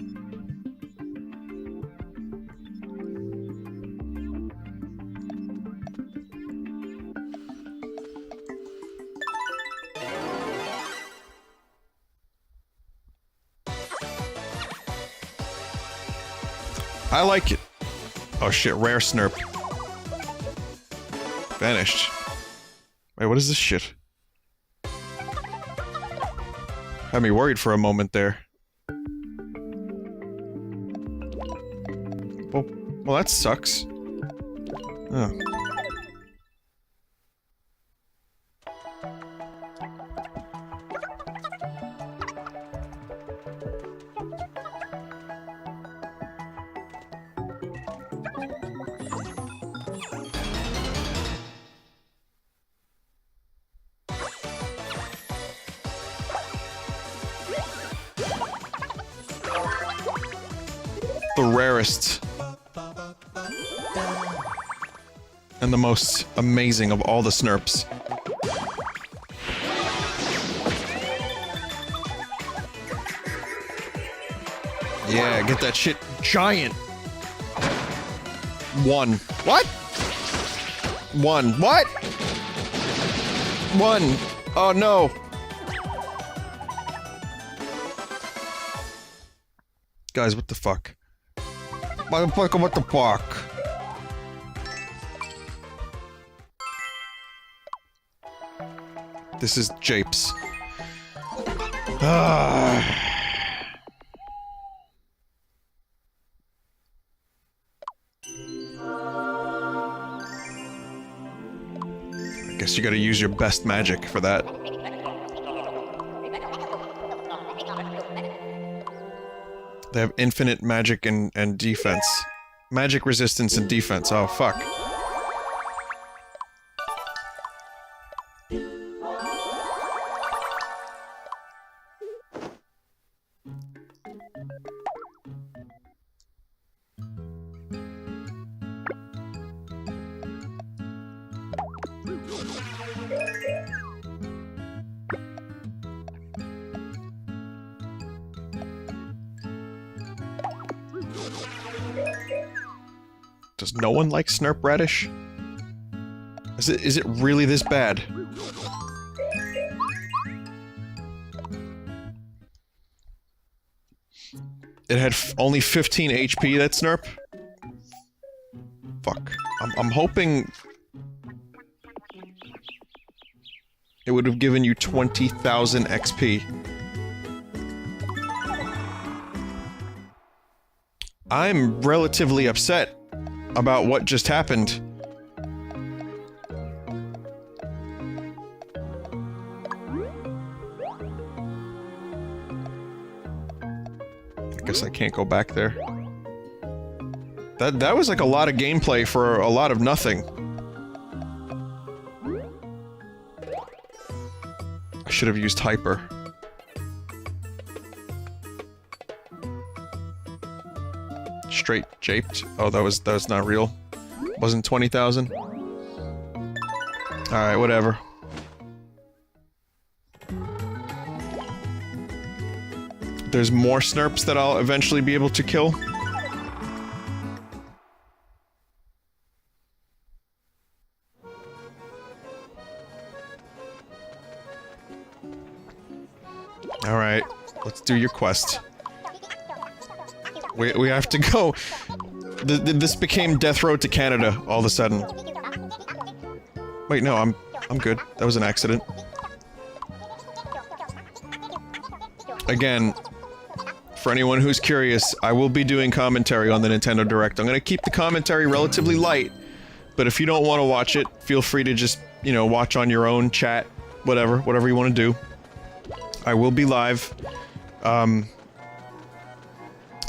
I like it. Oh shit, rare snurp. Vanished. Wait, what is this shit? Had me worried for a moment there. Well, that sucks. Oh. The rarest and the most amazing of all the snurps. Yeah, get that shit giant. One. What? One. What? One. Oh no. Guys, what the fuck? Motherfucker, what the fuck? This is Japes. I guess you gotta use your best magic for that. They have infinite magic and defense. Magic resistance and defense. Oh, fuck. Does no one like Snurp Radish? Is it really this bad? It had only 15 HP, that Snurp? Fuck. I'm hoping... it would have given you 20,000 XP. I'm relatively upset about what just happened. I guess I can't go back there. That was like a lot of gameplay for a lot of nothing. I should have used Hyper. Straight japed. Oh, that was not real. Wasn't 20,000. Alright, whatever. There's more Snurps that I'll eventually be able to kill. Let's do your quest. We have to go. This became Death Road to Canada all of a sudden. Wait, no, I'm good. That was an accident. Again, for anyone who's curious, I will be doing commentary on the Nintendo Direct. I'm gonna keep the commentary relatively light, but if you don't want to watch it, feel free to just, you know, watch on your own, chat, whatever you want to do. I will be live. And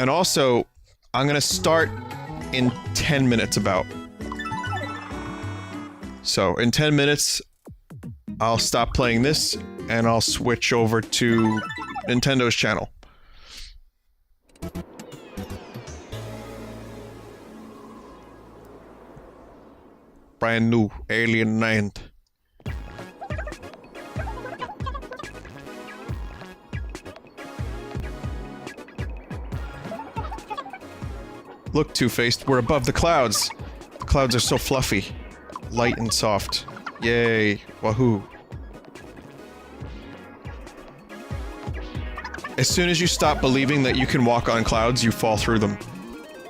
also, I'm gonna start in 10 minutes about. So, in 10 minutes, I'll stop playing this, and I'll switch over to Nintendo's channel. Brand new Alien 9. Look, Two-Faced, we're above the clouds. The clouds are so fluffy. Light and soft. Yay. Wahoo. As soon as you stop believing that you can walk on clouds, you fall through them.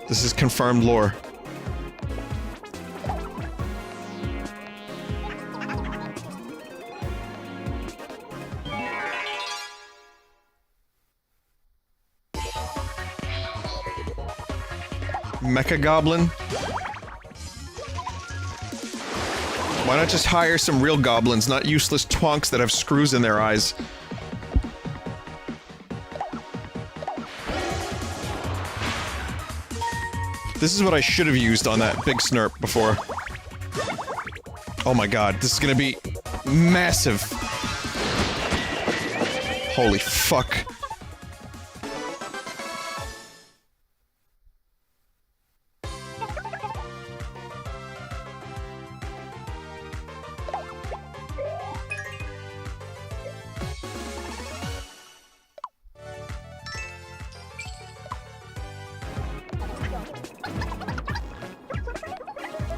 This is confirmed lore. Mecha Goblin? Why not just hire some real goblins, not useless twonks that have screws in their eyes? This is what I should have used on that big snurp before. Oh my god, this is gonna be massive. Holy fuck.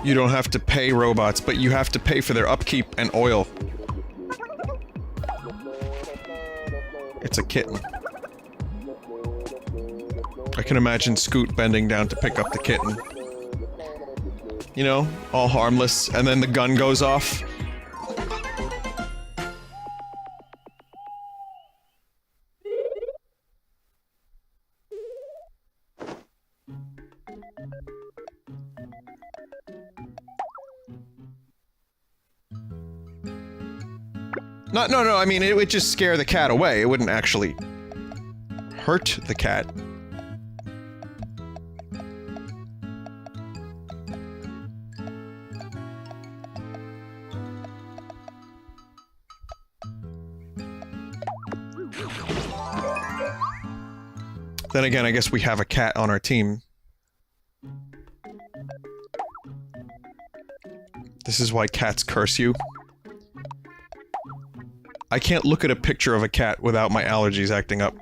You don't have to pay robots, but you have to pay for their upkeep and oil. It's a kitten. I can imagine Scoot bending down to pick up the kitten. You know, all harmless, and then the gun goes off. No, I mean, it would just scare the cat away. It wouldn't actually hurt the cat. Then again, I guess we have a cat on our team. This is why cats curse you. I can't look at a picture of a cat without my allergies acting up.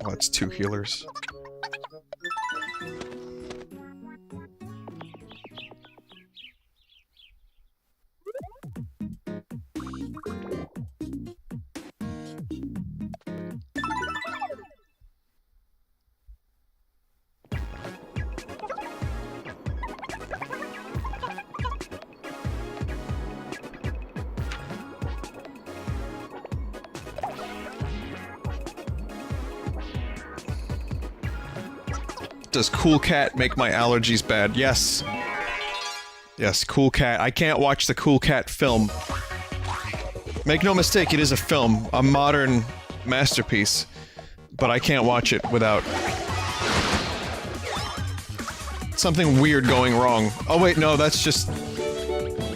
Oh, that's 2 healers. Does Cool Cat make my allergies bad? Yes. Yes, Cool Cat. I can't watch the Cool Cat film. Make no mistake, it is a film. A modern masterpiece. But I can't watch it without something weird going wrong. Oh wait, no, that's just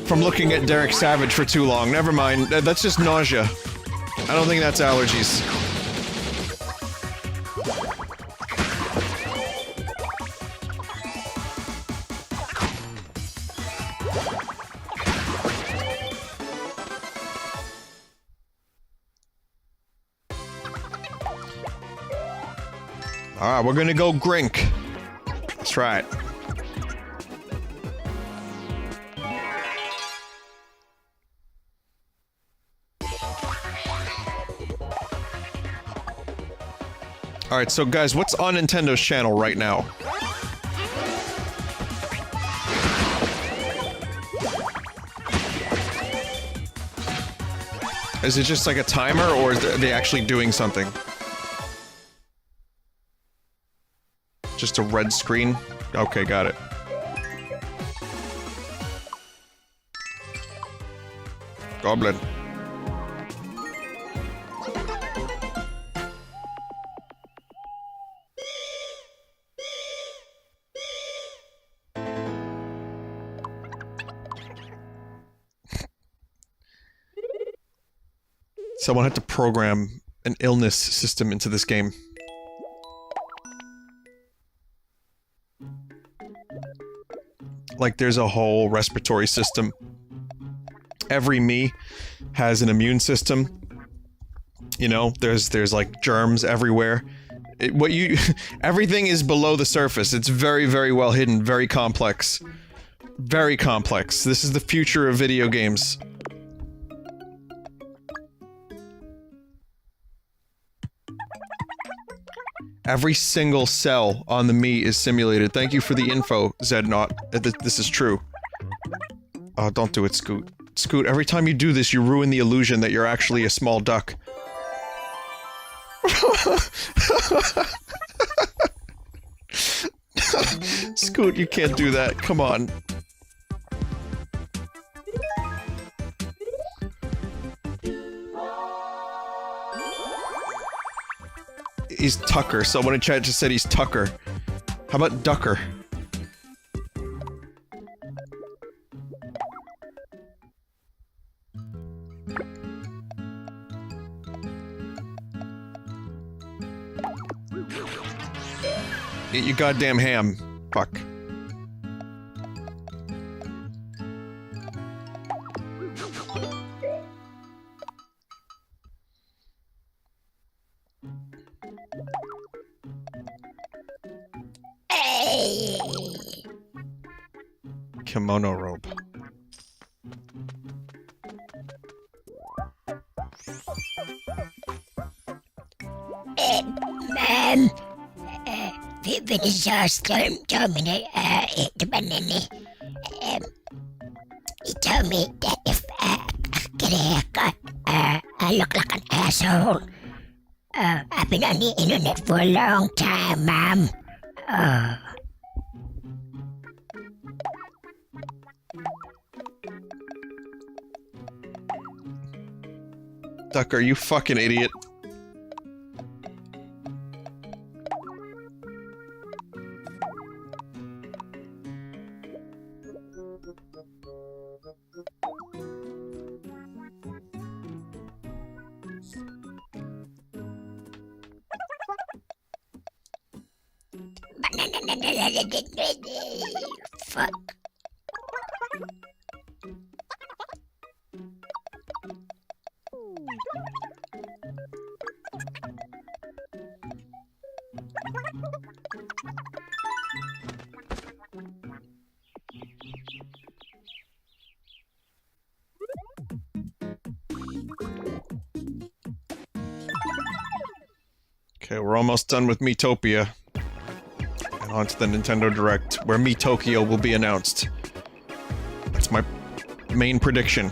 from looking at Derek Savage for too long. Never mind. That's just nausea. I don't think that's allergies. Alright, we're gonna go Grink. That's right. Alright, so guys, what's on Nintendo's channel right now? Is it just like a timer, or are they actually doing something? Just a red screen? Okay, got it. Goblin. Someone had to program an illness system into this game. Like, there's a whole respiratory system. Every Mii has an immune system. You know, there's like germs everywhere. Everything is below the surface. It's very, very well hidden, very complex. Very complex. This is the future of video games. Every single cell on the Mii is simulated. Thank you for the info, Zednot. This is true. Oh, don't do it, Scoot. Scoot, every time you do this, you ruin the illusion that you're actually a small duck. Scoot, you can't do that. Come on. He's Tucker. Someone in chat just said he's Tucker. How about Ducker? Eat your goddamn ham. Fuck. Kimono robe. Vinesauce told me to eat the banana. He told me that if I get a haircut, I look like an asshole. I've been on the internet for a long time, Mom. Ducker, you fucking idiot. Fuck. Okay, we're almost done with Miitopia. And on to the Nintendo Direct, where Miitopia will be announced. That's my main prediction.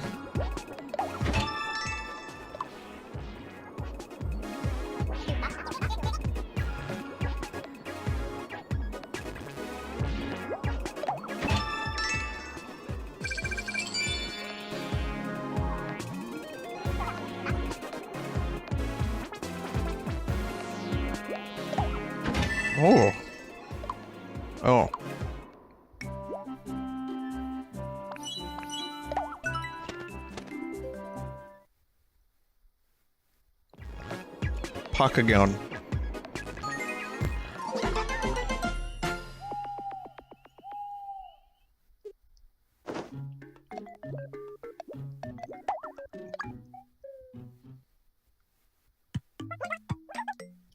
Oh. Oh. Pakagon.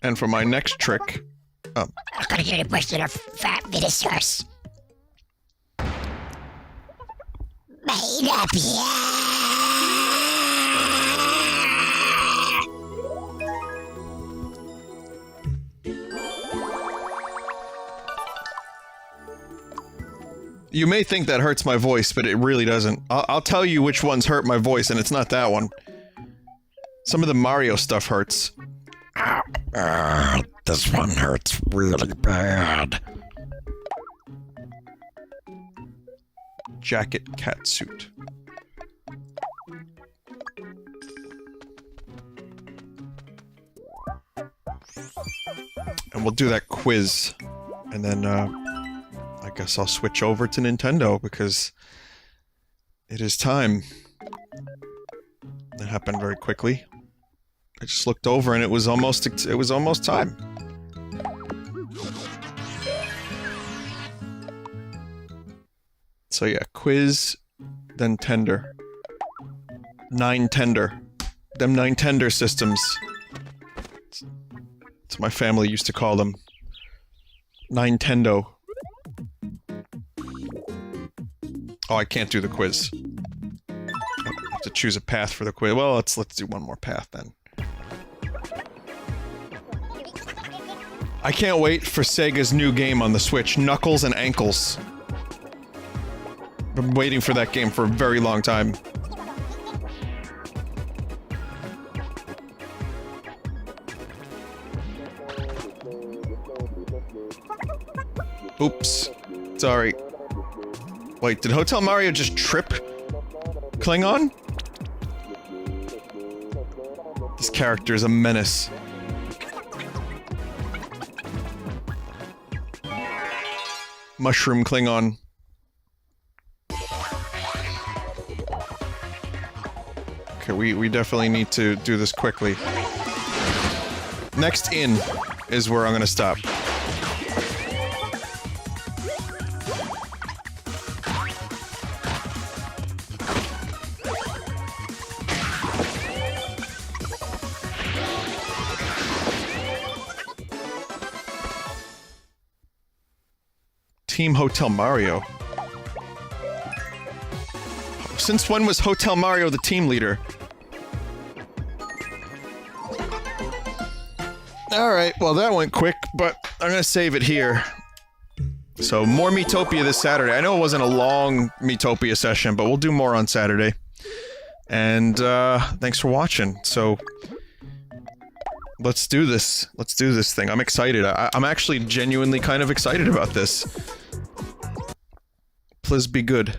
And for my next trick... Oh. not gonna get a question of fat Vinesauce. You may think that hurts my voice, but it really doesn't. I'll tell you which ones hurt my voice, and it's not that one. Some of the Mario stuff hurts. This one hurts really bad. Jacket catsuit. And we'll do that quiz. And then, I guess I'll switch over to Nintendo, because it is time. That happened very quickly. I just looked over and it was almost time. So yeah, quiz, then tender. 9 tender. Them 9 tender systems. That's what my family used to call them. Nintendo. Oh, I can't do the quiz. I have to choose a path for the quiz. Well, let's do one more path then. I can't wait for Sega's new game on the Switch, Knuckles and Ankles. I've been waiting for that game for a very long time. Oops. Sorry. Wait, did Hotel Mario just trip Klingon? This character is a menace. Mushroom Klingon. Okay, we definitely need to do this quickly. Next in is where I'm gonna stop. Team Hotel Mario. Since when was Hotel Mario the team leader? Alright, well that went quick, but I'm gonna save it here. So, more Miitopia this Saturday. I know it wasn't a long Miitopia session, but we'll do more on Saturday. And, thanks for watching. So, let's do this. Let's do this thing. I'm excited. I'm actually genuinely kind of excited about this. Please be good.